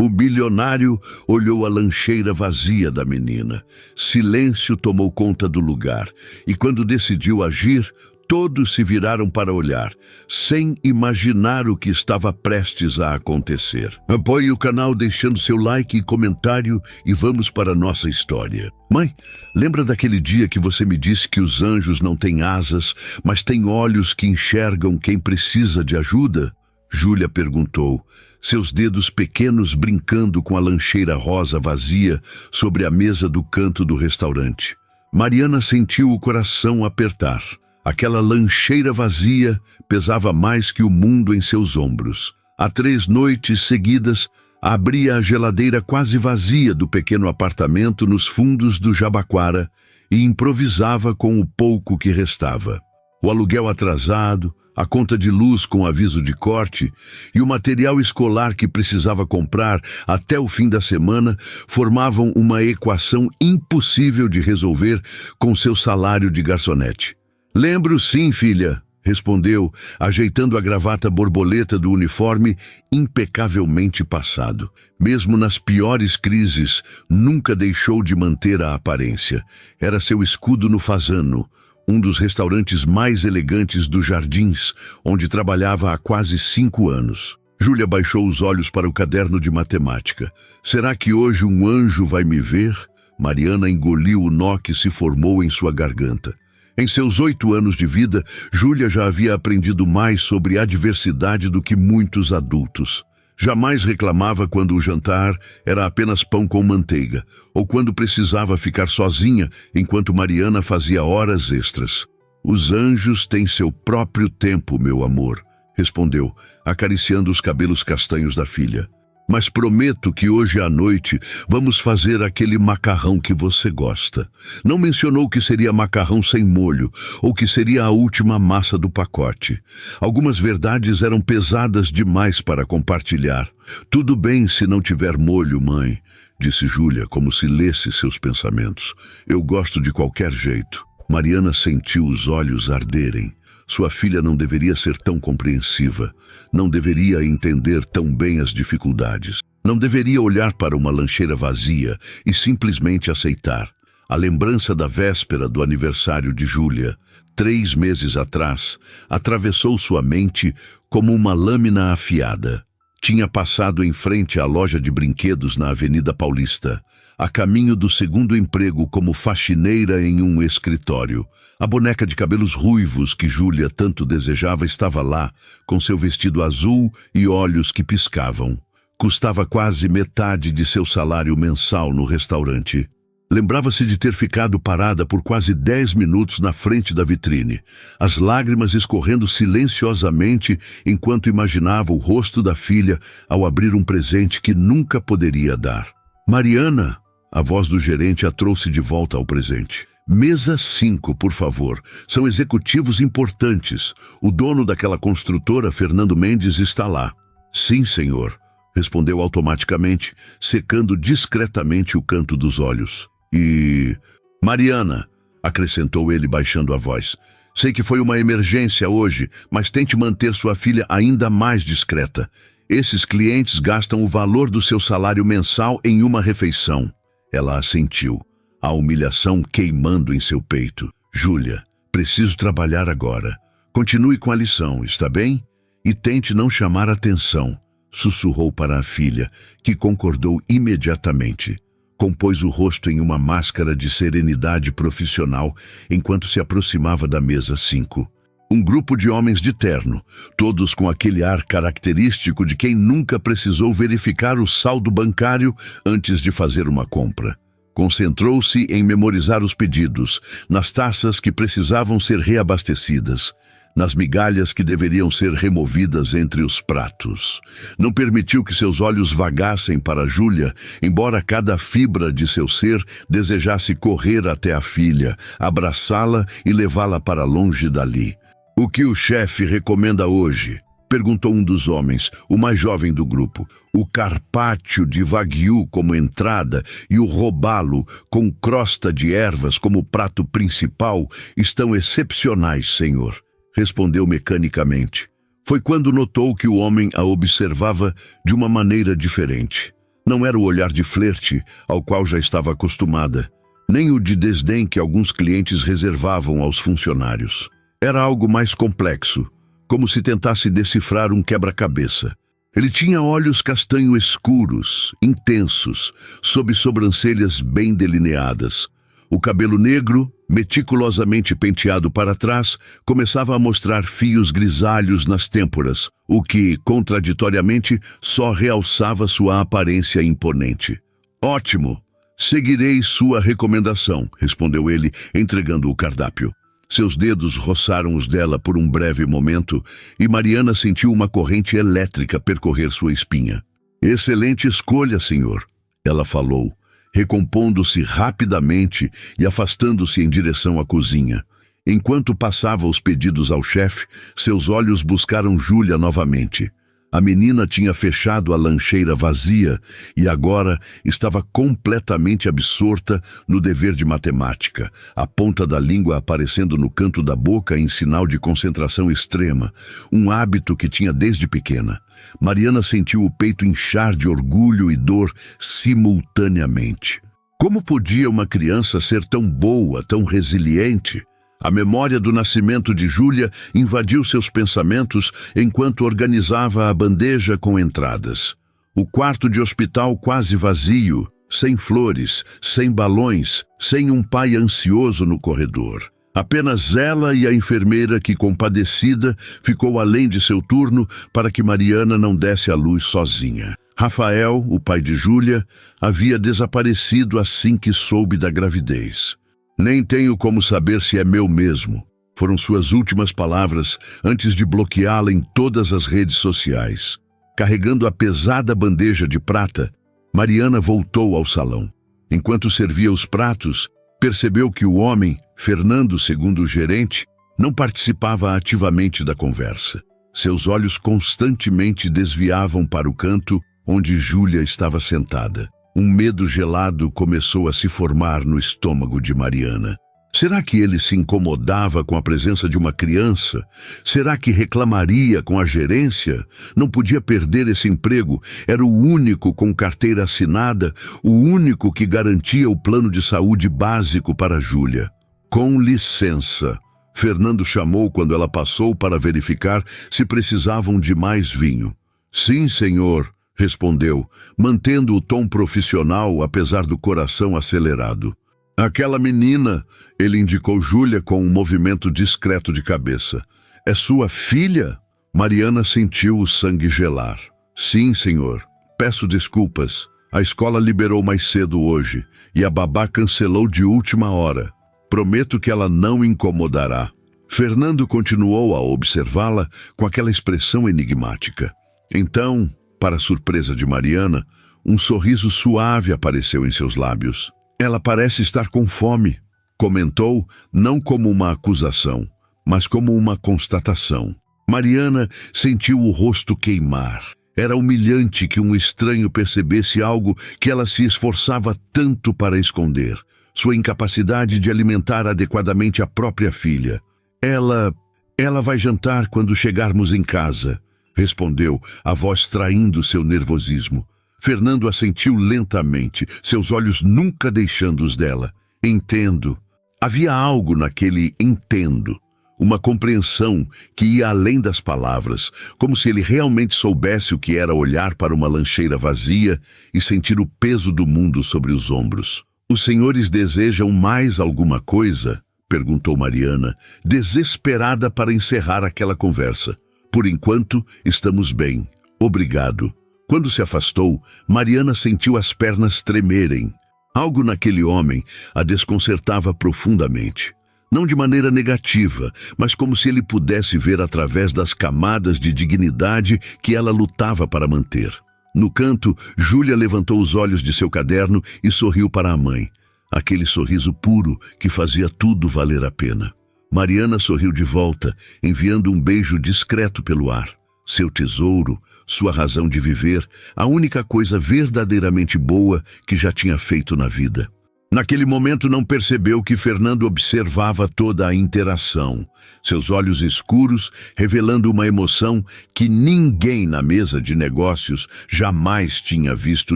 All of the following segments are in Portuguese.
O milionário olhou a lancheira vazia da menina. Silêncio tomou conta do lugar, e quando decidiu agir, todos se viraram para olhar, sem imaginar o que estava prestes a acontecer. Apoie o canal deixando seu like e comentário e vamos para a nossa história. Mãe, lembra daquele dia que você me disse que os anjos não têm asas, mas têm olhos que enxergam quem precisa de ajuda? Júlia perguntou, seus dedos pequenos brincando com a lancheira rosa vazia sobre a mesa do canto do restaurante. Mariana sentiu o coração apertar. Aquela lancheira vazia pesava mais que o mundo em seus ombros. Há 3 noites seguidas, abria a geladeira quase vazia do pequeno apartamento nos fundos do Jabaquara e improvisava com o pouco que restava. O aluguel atrasado, a conta de luz com aviso de corte e o material escolar que precisava comprar até o fim da semana formavam uma equação impossível de resolver com seu salário de garçonete. Lembro sim, filha, respondeu, ajeitando a gravata borboleta do uniforme impecavelmente passado. Mesmo nas piores crises, nunca deixou de manter a aparência. Era seu escudo no Fazano, um dos restaurantes mais elegantes dos Jardins, onde trabalhava há quase 5 anos. Júlia baixou os olhos para o caderno de matemática. Será que hoje um anjo vai me ver? Mariana engoliu o nó que se formou em sua garganta. Em seus 8 anos de vida, Júlia já havia aprendido mais sobre adversidade do que muitos adultos. Jamais reclamava quando o jantar era apenas pão com manteiga, ou quando precisava ficar sozinha enquanto Mariana fazia horas extras. Os anjos têm seu próprio tempo, meu amor, respondeu, acariciando os cabelos castanhos da filha. Mas prometo que hoje à noite vamos fazer aquele macarrão que você gosta. Não mencionou que seria macarrão sem molho, ou que seria a última massa do pacote. Algumas verdades eram pesadas demais para compartilhar. Tudo bem se não tiver molho, mãe, disse Júlia, como se lesse seus pensamentos. Eu gosto de qualquer jeito. Mariana sentiu os olhos arderem. Sua filha não deveria ser tão compreensiva, não deveria entender tão bem as dificuldades, não deveria olhar para uma lancheira vazia e simplesmente aceitar. A lembrança da véspera do aniversário de Júlia, 3 meses atrás, atravessou sua mente como uma lâmina afiada. Tinha passado em frente à loja de brinquedos na Avenida Paulista, a caminho do segundo emprego como faxineira em um escritório. A boneca de cabelos ruivos que Júlia tanto desejava estava lá, com seu vestido azul e olhos que piscavam. Custava quase metade de seu salário mensal no restaurante. Lembrava-se de ter ficado parada por quase 10 minutos na frente da vitrine, as lágrimas escorrendo silenciosamente enquanto imaginava o rosto da filha ao abrir um presente que nunca poderia dar. Mariana! A voz do gerente a trouxe de volta ao presente. Mesa 5, por favor. São executivos importantes. O dono daquela construtora, Fernando Mendes, está lá. Sim, senhor, respondeu automaticamente, secando discretamente o canto dos olhos. E... Mariana, acrescentou ele baixando a voz. Sei que foi uma emergência hoje, mas tente manter sua filha ainda mais discreta. Esses clientes gastam o valor do seu salário mensal em uma refeição. Ela assentiu, a humilhação queimando em seu peito. Júlia, preciso trabalhar agora. Continue com a lição, está bem? E tente não chamar atenção, sussurrou para a filha, que concordou imediatamente. Compôs o rosto em uma máscara de serenidade profissional enquanto se aproximava da mesa 5. Um grupo de homens de terno, todos com aquele ar característico de quem nunca precisou verificar o saldo bancário antes de fazer uma compra. Concentrou-se em memorizar os pedidos, nas taças que precisavam ser reabastecidas, nas migalhas que deveriam ser removidas entre os pratos. Não permitiu que seus olhos vagassem para Júlia, embora cada fibra de seu ser desejasse correr até a filha, abraçá-la e levá-la para longe dali. O que o chefe recomenda hoje? Perguntou um dos homens, o mais jovem do grupo. O carpaccio de wagyu como entrada e o robalo com crosta de ervas como prato principal estão excepcionais, senhor, respondeu mecanicamente. Foi quando notou que o homem a observava de uma maneira diferente. Não era o olhar de flerte ao qual já estava acostumada, nem o de desdém que alguns clientes reservavam aos funcionários. Era algo mais complexo, como se tentasse decifrar um quebra-cabeça. Ele tinha olhos castanho escuros, intensos, sob sobrancelhas bem delineadas. O cabelo negro, meticulosamente penteado para trás, começava a mostrar fios grisalhos nas têmporas, o que, contraditoriamente, só realçava sua aparência imponente. "Ótimo! Seguirei sua recomendação", respondeu ele, entregando o cardápio. Seus dedos roçaram os dela por um breve momento e Mariana sentiu uma corrente elétrica percorrer sua espinha. "Excelente escolha, senhor", ela falou, recompondo-se rapidamente e afastando-se em direção à cozinha. Enquanto passava os pedidos ao chefe, seus olhos buscaram Júlia novamente. A menina tinha fechado a lancheira vazia e agora estava completamente absorta no dever de matemática, a ponta da língua aparecendo no canto da boca em sinal de concentração extrema, um hábito que tinha desde pequena. Mariana sentiu o peito inchar de orgulho e dor simultaneamente. Como podia uma criança ser tão boa, tão resiliente? A memória do nascimento de Júlia invadiu seus pensamentos enquanto organizava a bandeja com entradas. O quarto de hospital quase vazio, sem flores, sem balões, sem um pai ansioso no corredor. Apenas ela e a enfermeira que, compadecida, ficou além de seu turno para que Mariana não desse à luz sozinha. Rafael, o pai de Júlia, havia desaparecido assim que soube da gravidez. "Nem tenho como saber se é meu mesmo", foram suas últimas palavras antes de bloqueá-la em todas as redes sociais. Carregando a pesada bandeja de prata, Mariana voltou ao salão. Enquanto servia os pratos, percebeu que o homem, Fernando, segundo o gerente, não participava ativamente da conversa. Seus olhos constantemente desviavam para o canto onde Júlia estava sentada. Um medo gelado começou a se formar no estômago de Mariana. Será que ele se incomodava com a presença de uma criança? Será que reclamaria com a gerência? Não podia perder esse emprego. Era o único com carteira assinada, o único que garantia o plano de saúde básico para Júlia. "Com licença", Fernando chamou quando ela passou para verificar se precisavam de mais vinho. "Sim, senhor", respondeu, mantendo o tom profissional apesar do coração acelerado. "Aquela menina", ele indicou Júlia com um movimento discreto de cabeça. "É sua filha?" Mariana sentiu o sangue gelar. "Sim, senhor. Peço desculpas. A escola liberou mais cedo hoje e a babá cancelou de última hora. Prometo que ela não incomodará." Fernando continuou a observá-la com aquela expressão enigmática. Então, para surpresa de Mariana, um sorriso suave apareceu em seus lábios. "Ela parece estar com fome", comentou, não como uma acusação, mas como uma constatação. Mariana sentiu o rosto queimar. Era humilhante que um estranho percebesse algo que ela se esforçava tanto para esconder. Sua incapacidade de alimentar adequadamente a própria filha. Ela vai jantar quando chegarmos em casa", respondeu, a voz traindo seu nervosismo. Fernando assentiu lentamente, seus olhos nunca deixando os dela. "Entendo." Havia algo naquele "entendo", uma compreensão que ia além das palavras, como se ele realmente soubesse o que era olhar para uma lancheira vazia e sentir o peso do mundo sobre os ombros. "Os senhores desejam mais alguma coisa?", perguntou Mariana, desesperada para encerrar aquela conversa. "Por enquanto, estamos bem. Obrigado." Quando se afastou, Mariana sentiu as pernas tremerem. Algo naquele homem a desconcertava profundamente. Não de maneira negativa, mas como se ele pudesse ver através das camadas de dignidade que ela lutava para manter. No canto, Júlia levantou os olhos de seu caderno e sorriu para a mãe. Aquele sorriso puro que fazia tudo valer a pena. Mariana sorriu de volta, enviando um beijo discreto pelo ar. Seu tesouro, sua razão de viver, a única coisa verdadeiramente boa que já tinha feito na vida. Naquele momento não percebeu que Fernando observava toda a interação, seus olhos escuros revelando uma emoção que ninguém na mesa de negócios jamais tinha visto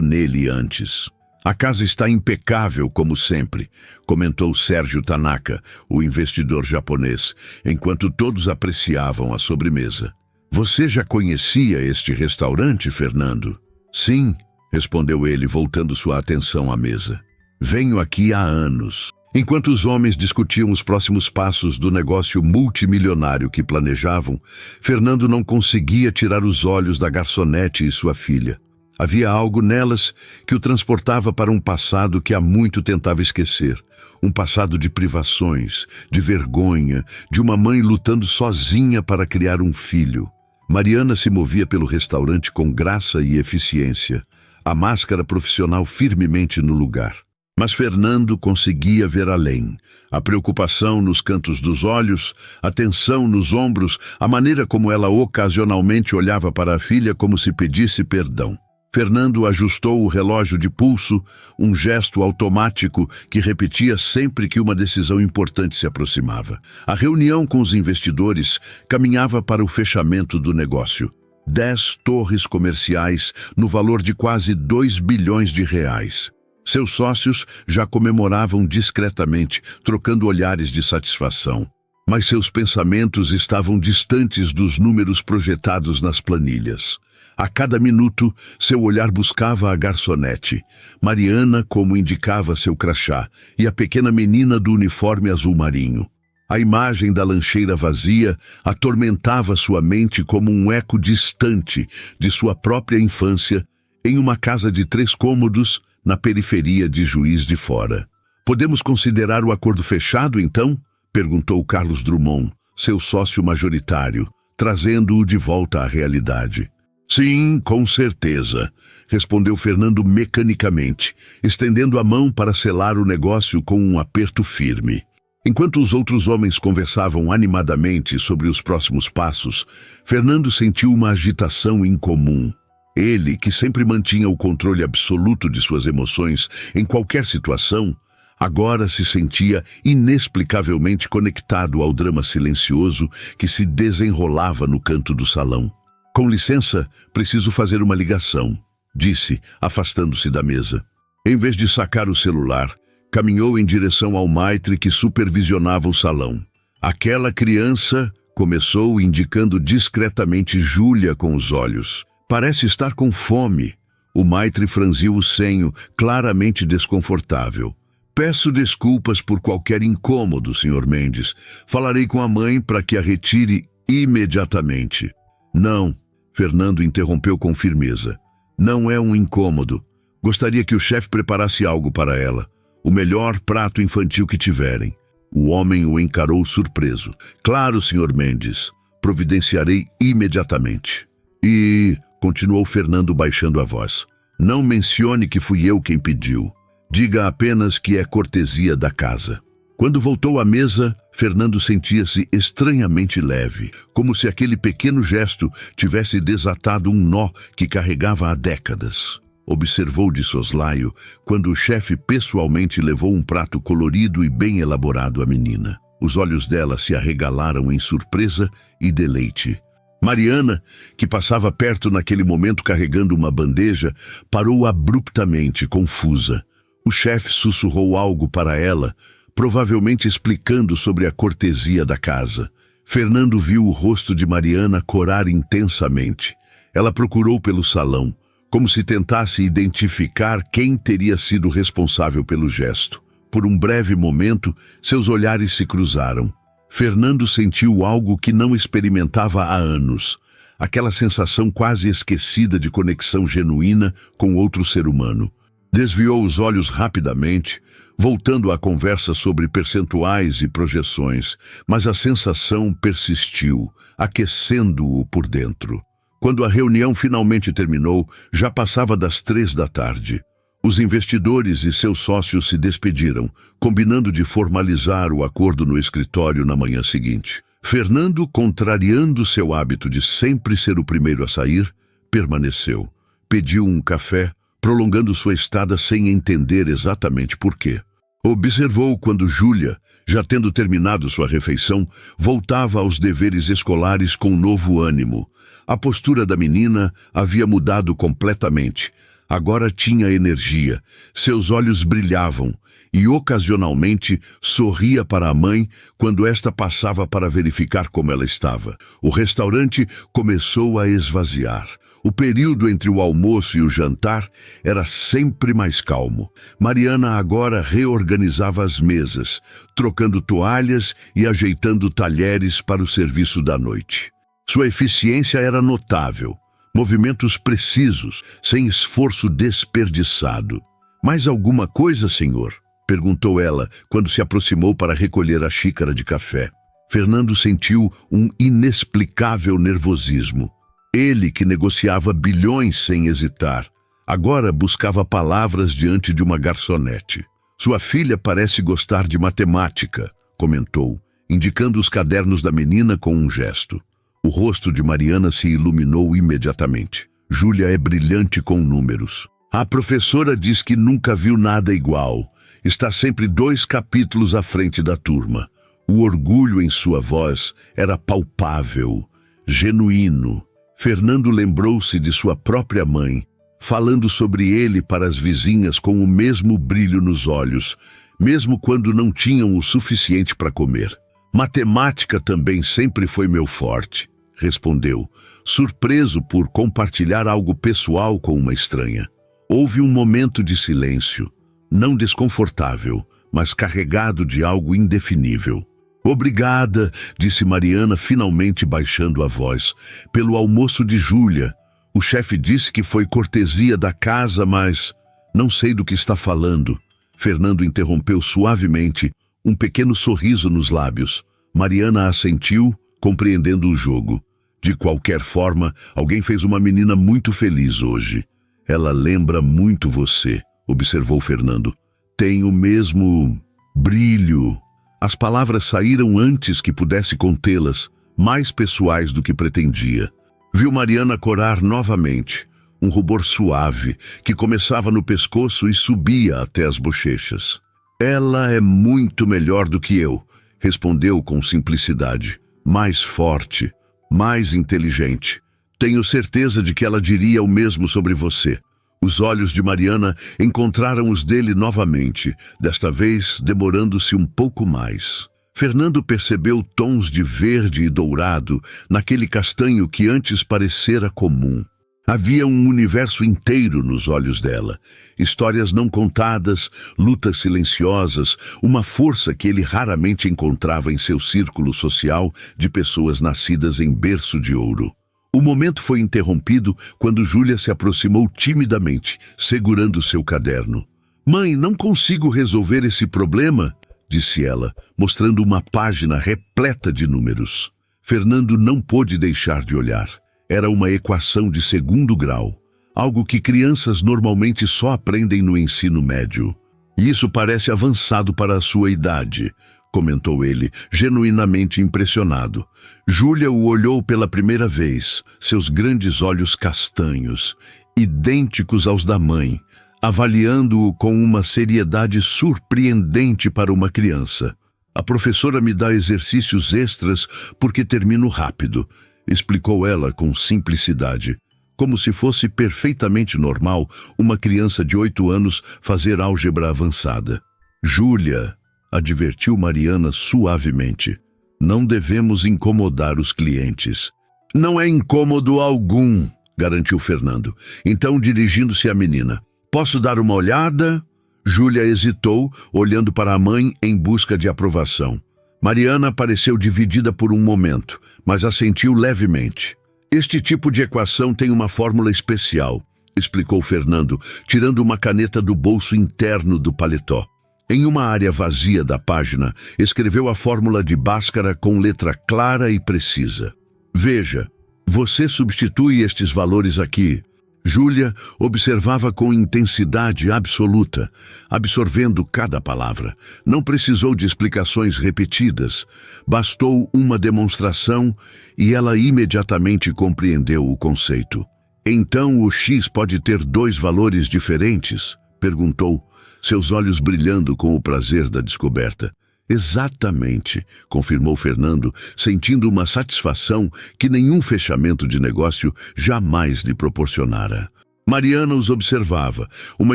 nele antes. A casa está impecável como sempre, comentou Sérgio Tanaka, o investidor japonês, enquanto todos apreciavam a sobremesa. Você já conhecia este restaurante, Fernando? Sim, respondeu ele, voltando sua atenção à mesa. Venho aqui há anos. Enquanto os homens discutiam os próximos passos do negócio multimilionário que planejavam, Fernando não conseguia tirar os olhos da garçonete e sua filha. Havia algo nelas que o transportava para um passado que há muito tentava esquecer. Um passado de privações, de vergonha, de uma mãe lutando sozinha para criar um filho. Mariana se movia pelo restaurante com graça e eficiência, a máscara profissional firmemente no lugar. Mas Fernando conseguia ver além. A preocupação nos cantos dos olhos, a tensão nos ombros, a maneira como ela ocasionalmente olhava para a filha como se pedisse perdão. Fernando ajustou o relógio de pulso, um gesto automático que repetia sempre que uma decisão importante se aproximava. A reunião com os investidores caminhava para o fechamento do negócio. 10 torres comerciais no valor de quase 2 bilhões de reais. Seus sócios já comemoravam discretamente, trocando olhares de satisfação. Mas seus pensamentos estavam distantes dos números projetados nas planilhas. A cada minuto, seu olhar buscava a garçonete, Mariana, como indicava seu crachá, e a pequena menina do uniforme azul marinho. A imagem da lancheira vazia atormentava sua mente como um eco distante de sua própria infância, em uma casa de 3 cômodos, na periferia de Juiz de Fora. Podemos considerar o acordo fechado, então? Perguntou Carlos Drummond, seu sócio majoritário, trazendo-o de volta à realidade. Sim, com certeza, respondeu Fernando mecanicamente, estendendo a mão para selar o negócio com um aperto firme. Enquanto os outros homens conversavam animadamente sobre os próximos passos, Fernando sentiu uma agitação incomum. Ele, que sempre mantinha o controle absoluto de suas emoções em qualquer situação, agora se sentia inexplicavelmente conectado ao drama silencioso que se desenrolava no canto do salão. Com licença, preciso fazer uma ligação, disse, afastando-se da mesa. Em vez de sacar o celular, caminhou em direção ao maitre que supervisionava o salão. Aquela criança, começou indicando discretamente Júlia com os olhos. Parece estar com fome. O maitre franziu o senho, claramente desconfortável. Peço desculpas por qualquer incômodo, Sr. Mendes. Falarei com a mãe para que a retire imediatamente. Não. Fernando interrompeu com firmeza. Não é um incômodo. Gostaria que o chefe preparasse algo para ela. O melhor prato infantil que tiverem. O homem o encarou surpreso. Claro, Sr. Mendes. Providenciarei imediatamente. E... continuou Fernando baixando a voz. Não mencione que fui eu quem pediu. Diga apenas que é cortesia da casa. Quando voltou à mesa, Fernando sentia-se estranhamente leve, como se aquele pequeno gesto tivesse desatado um nó que carregava há décadas. Observou de soslaio quando o chefe pessoalmente levou um prato colorido e bem elaborado à menina. Os olhos dela se arregalaram em surpresa e deleite. Mariana, que passava perto naquele momento carregando uma bandeja, parou abruptamente, confusa. O chefe sussurrou algo para ela, provavelmente explicando sobre a cortesia da casa. Fernando viu o rosto de Mariana corar intensamente. Ela procurou pelo salão, como se tentasse identificar quem teria sido responsável pelo gesto. Por um breve momento, seus olhares se cruzaram. Fernando sentiu algo que não experimentava há anos. Aquela sensação quase esquecida de conexão genuína com outro ser humano. Desviou os olhos rapidamente, voltando à conversa sobre percentuais e projeções, mas a sensação persistiu, aquecendo-o por dentro. Quando a reunião finalmente terminou, já passava das 3 da tarde. Os investidores e seus sócios se despediram, combinando de formalizar o acordo no escritório na manhã seguinte. Fernando, contrariando seu hábito de sempre ser o primeiro a sair, permaneceu. Pediu um café, prolongando sua estada sem entender exatamente por quê. Observou quando Júlia, já tendo terminado sua refeição, voltava aos deveres escolares com novo ânimo. A postura da menina havia mudado completamente. Agora tinha energia, seus olhos brilhavam e ocasionalmente sorria para a mãe quando esta passava para verificar como ela estava. O restaurante começou a esvaziar. O período entre o almoço e o jantar era sempre mais calmo. Mariana agora reorganizava as mesas, trocando toalhas e ajeitando talheres para o serviço da noite. Sua eficiência era notável. Movimentos precisos, sem esforço desperdiçado. "Mais alguma coisa, senhor?" perguntou ela, quando se aproximou para recolher a xícara de café. Fernando sentiu um inexplicável nervosismo. Ele, que negociava bilhões sem hesitar, agora buscava palavras diante de uma garçonete. "Sua filha parece gostar de matemática", comentou, indicando os cadernos da menina com um gesto. O rosto de Mariana se iluminou imediatamente. "Júlia é brilhante com números. A professora diz que nunca viu nada igual. Está sempre 2 capítulos à frente da turma." O orgulho em sua voz era palpável, genuíno. Fernando lembrou-se de sua própria mãe, falando sobre ele para as vizinhas com o mesmo brilho nos olhos, mesmo quando não tinham o suficiente para comer. "Matemática também sempre foi meu forte", respondeu, surpreso por compartilhar algo pessoal com uma estranha. Houve um momento de silêncio, não desconfortável, mas carregado de algo indefinível. "Obrigada", disse Mariana, finalmente baixando a voz, "pelo almoço de Júlia. O chefe disse que foi cortesia da casa, mas não sei do que está falando." Fernando interrompeu suavemente, um pequeno sorriso nos lábios. Mariana assentiu, compreendendo o jogo. "De qualquer forma, alguém fez uma menina muito feliz hoje. Ela lembra muito você", observou Fernando. "Tem o mesmo brilho." As palavras saíram antes que pudesse contê-las, mais pessoais do que pretendia. Viu Mariana corar novamente, um rubor suave que começava no pescoço e subia até as bochechas. "Ela é muito melhor do que eu", respondeu com simplicidade. "Mais forte, mais inteligente. Tenho certeza de que ela diria o mesmo sobre você." Os olhos de Mariana encontraram os dele novamente, desta vez demorando-se um pouco mais. Fernando percebeu tons de verde e dourado naquele castanho que antes parecera comum. Havia um universo inteiro nos olhos dela. Histórias não contadas, lutas silenciosas, uma força que ele raramente encontrava em seu círculo social de pessoas nascidas em berço de ouro. O momento foi interrompido quando Júlia se aproximou timidamente, segurando seu caderno. "Mãe, não consigo resolver esse problema", disse ela, mostrando uma página repleta de números. Fernando não pôde deixar de olhar. Era uma equação de 2º grau, algo que crianças normalmente só aprendem no ensino médio. "Isso parece avançado para a sua idade", comentou ele, genuinamente impressionado. Júlia o olhou pela primeira vez, seus grandes olhos castanhos, idênticos aos da mãe, avaliando-o com uma seriedade surpreendente para uma criança. "A professora me dá exercícios extras porque termino rápido", explicou ela com simplicidade, como se fosse perfeitamente normal uma criança de 8 anos fazer álgebra avançada. "Júlia", advertiu Mariana suavemente, "não devemos incomodar os clientes." "Não é incômodo algum", garantiu Fernando. Então, dirigindo-se à menina, "Posso dar uma olhada?" Júlia hesitou, olhando para a mãe em busca de aprovação. Mariana pareceu dividida por um momento, mas assentiu levemente. "Este tipo de equação tem uma fórmula especial", explicou Fernando, tirando uma caneta do bolso interno do paletó. Em uma área vazia da página, escreveu a fórmula de Bhaskara com letra clara e precisa. "Veja, você substitui estes valores aqui." Júlia observava com intensidade absoluta, absorvendo cada palavra. Não precisou de explicações repetidas. Bastou uma demonstração e ela imediatamente compreendeu o conceito. "Então o X pode ter 2 valores diferentes?", perguntou, seus olhos brilhando com o prazer da descoberta. Exatamente, confirmou Fernando, sentindo uma satisfação que nenhum fechamento de negócio jamais lhe proporcionara. Mariana os observava, uma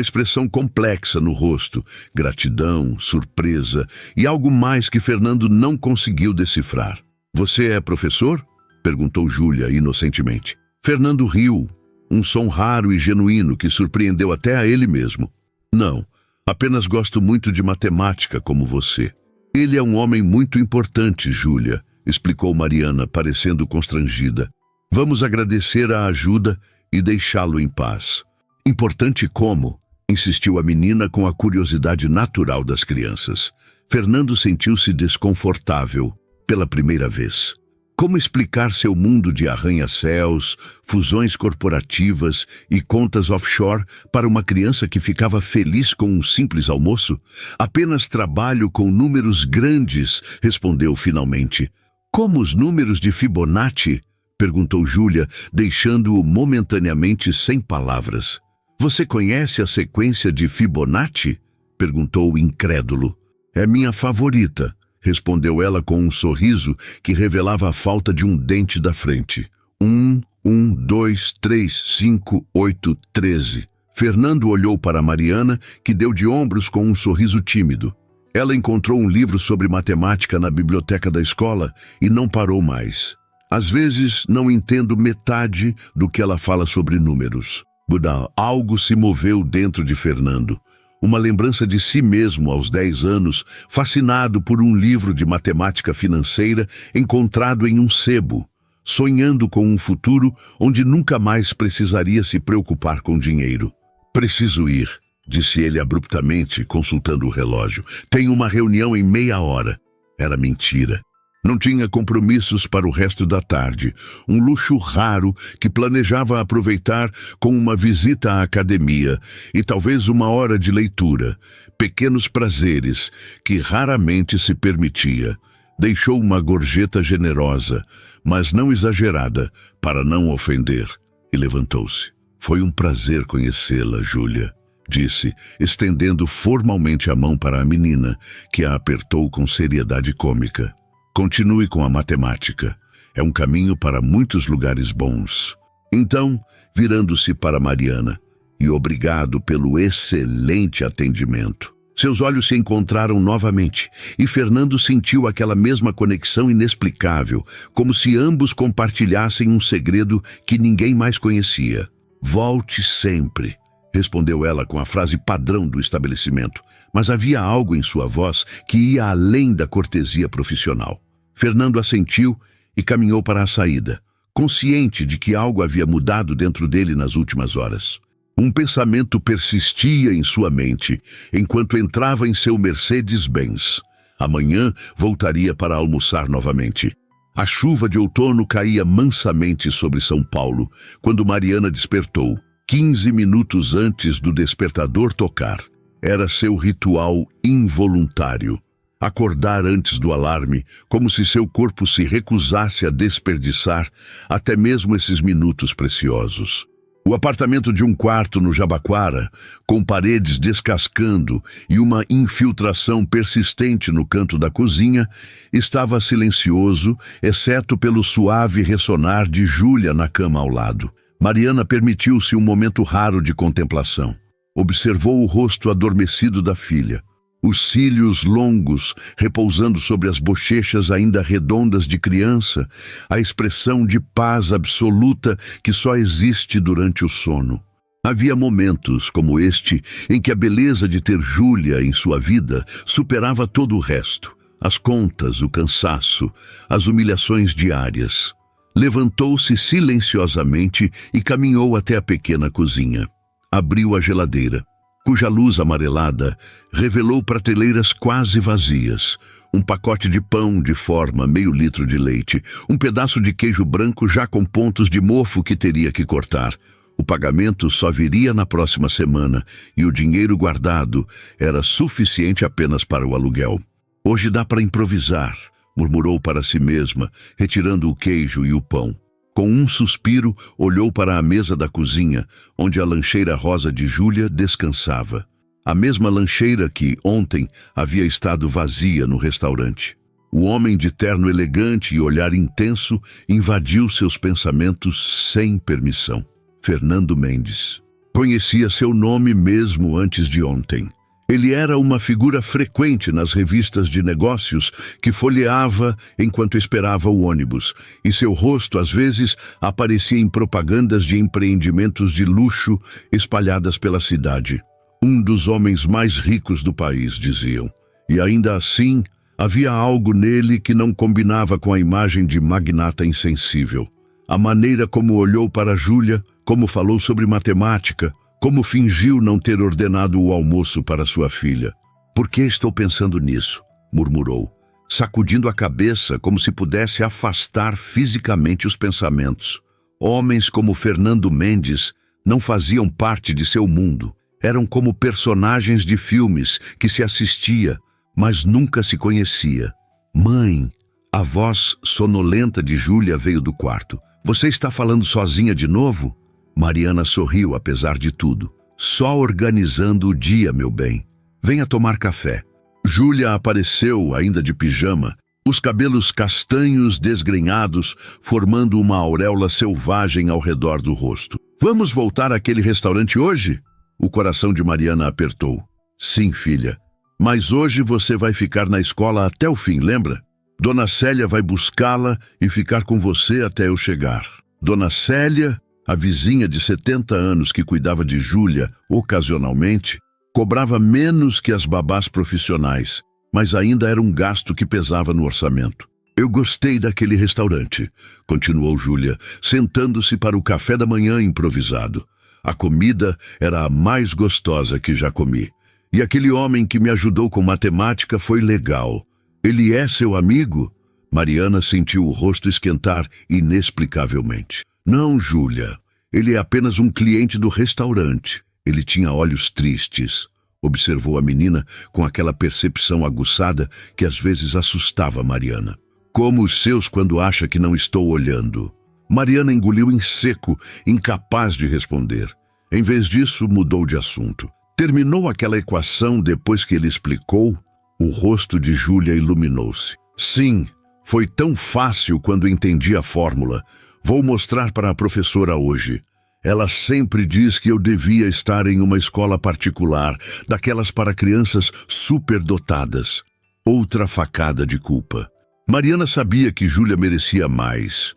expressão complexa no rosto, gratidão, surpresa e algo mais que Fernando não conseguiu decifrar. Você é professor? Perguntou Júlia inocentemente. Fernando riu, um som raro e genuíno que surpreendeu até a ele mesmo. Não, apenas gosto muito de matemática como você. Ele é um homem muito importante, Júlia, explicou Mariana, parecendo constrangida. Vamos agradecer a ajuda e deixá-lo em paz. Importante como? Insistiu a menina com a curiosidade natural das crianças. Fernando sentiu-se desconfortável pela primeira vez. Como explicar seu mundo de arranha-céus, fusões corporativas e contas offshore para uma criança que ficava feliz com um simples almoço? Apenas trabalho com números grandes, respondeu finalmente. Como os números de Fibonacci? Perguntou Júlia, deixando-o momentaneamente sem palavras. Você conhece a sequência de Fibonacci? Perguntou incrédulo. É minha favorita, respondeu ela com um sorriso que revelava a falta de um dente da frente. 1, 2, 3, 5, 8, 13. Fernando olhou para Mariana, que deu de ombros com um sorriso tímido. Ela encontrou um livro sobre matemática na biblioteca da escola e não parou mais. Às vezes não entendo metade do que ela fala sobre números. Algo se moveu dentro de Fernando. Uma lembrança de si mesmo aos 10 anos, fascinado por um livro de matemática financeira encontrado em um sebo, sonhando com um futuro onde nunca mais precisaria se preocupar com dinheiro. Preciso ir, disse ele abruptamente, consultando o relógio. Tenho uma reunião em meia hora. Era mentira. Não tinha compromissos para o resto da tarde, um luxo raro que planejava aproveitar com uma visita à academia e talvez uma hora de leitura, pequenos prazeres que raramente se permitia. Deixou uma gorjeta generosa, mas não exagerada, para não ofender, e levantou-se. Foi um prazer conhecê-la, Júlia, disse, estendendo formalmente a mão para a menina, que a apertou com seriedade cômica. Continue com a matemática. É um caminho para muitos lugares bons. Então, virando-se para Mariana, e obrigado pelo excelente atendimento. Seus olhos se encontraram novamente, e Fernando sentiu aquela mesma conexão inexplicável, como se ambos compartilhassem um segredo que ninguém mais conhecia. Volte sempre, respondeu ela com a frase padrão do estabelecimento, mas havia algo em sua voz que ia além da cortesia profissional. Fernando assentiu e caminhou para a saída, consciente de que algo havia mudado dentro dele nas últimas horas. Um pensamento persistia em sua mente, enquanto entrava em seu Mercedes-Benz. Amanhã voltaria para almoçar novamente. A chuva de outono caía mansamente sobre São Paulo, quando Mariana despertou, 15 minutos antes do despertador tocar. Era seu ritual involuntário. Acordar antes do alarme, como se seu corpo se recusasse a desperdiçar até mesmo esses minutos preciosos. O apartamento de um quarto no Jabaquara, com paredes descascando e uma infiltração persistente no canto da cozinha, estava silencioso, exceto pelo suave ressonar de Júlia na cama ao lado. Mariana permitiu-se um momento raro de contemplação. Observou o rosto adormecido da filha, os cílios longos repousando sobre as bochechas ainda redondas de criança, a expressão de paz absoluta que só existe durante o sono. Havia momentos como este em que a beleza de ter Júlia em sua vida superava todo o resto, as contas, o cansaço, as humilhações diárias. Levantou-se silenciosamente e caminhou até a pequena cozinha. Abriu a geladeira, cuja luz amarelada revelou prateleiras quase vazias, um pacote de pão de forma, meio litro de leite, um pedaço de queijo branco já com pontos de mofo que teria que cortar. O pagamento só viria na próxima semana e o dinheiro guardado era suficiente apenas para o aluguel. Hoje dá para improvisar, murmurou para si mesma, retirando o queijo e o pão. Com um suspiro, olhou para a mesa da cozinha, onde a lancheira rosa de Júlia descansava. A mesma lancheira que, ontem, havia estado vazia no restaurante. O homem de terno elegante e olhar intenso invadiu seus pensamentos sem permissão. Fernando Mendes. Conhecia seu nome mesmo antes de ontem. Ele era uma figura frequente nas revistas de negócios que folheava enquanto esperava o ônibus, e seu rosto, às vezes, aparecia em propagandas de empreendimentos de luxo espalhadas pela cidade. Um dos homens mais ricos do país, diziam. E ainda assim, havia algo nele que não combinava com a imagem de magnata insensível. A maneira como olhou para Júlia, como falou sobre matemática, como fingiu não ter ordenado o almoço para sua filha. "Por que estou pensando nisso?", murmurou, sacudindo a cabeça como se pudesse afastar fisicamente os pensamentos. Homens como Fernando Mendes não faziam parte de seu mundo. Eram como personagens de filmes que se assistia, mas nunca se conhecia. "Mãe", a voz sonolenta de Júlia veio do quarto. "Você está falando sozinha de novo?" Mariana sorriu apesar de tudo. "Só organizando o dia, meu bem. Venha tomar café." Júlia apareceu, ainda de pijama, os cabelos castanhos desgrenhados, formando uma auréola selvagem ao redor do rosto. "Vamos voltar àquele restaurante hoje?" O coração de Mariana apertou. "Sim, filha. Mas hoje você vai ficar na escola até o fim, lembra? Dona Célia vai buscá-la e ficar com você até eu chegar." Dona Célia, a vizinha de 70 anos que cuidava de Júlia ocasionalmente, cobrava menos que as babás profissionais, mas ainda era um gasto que pesava no orçamento. "Eu gostei daquele restaurante", continuou Júlia, sentando-se para o café da manhã improvisado. "A comida era a mais gostosa que já comi. E aquele homem que me ajudou com matemática foi legal. Ele é seu amigo?" Mariana sentiu o rosto esquentar inexplicavelmente. "Não, Júlia. Ele é apenas um cliente do restaurante." Ele tinha olhos tristes, observou a menina com aquela percepção aguçada que às vezes assustava Mariana. "Como os seus quando acha que não estou olhando." Mariana engoliu em seco, incapaz de responder. Em vez disso, mudou de assunto. Terminou aquela equação depois que ele explicou. O rosto de Júlia iluminou-se. "Sim, foi tão fácil quando entendi a fórmula. Vou mostrar para a professora hoje. Ela sempre diz que eu devia estar em uma escola particular, daquelas para crianças superdotadas." Outra facada de culpa. Mariana sabia que Júlia merecia mais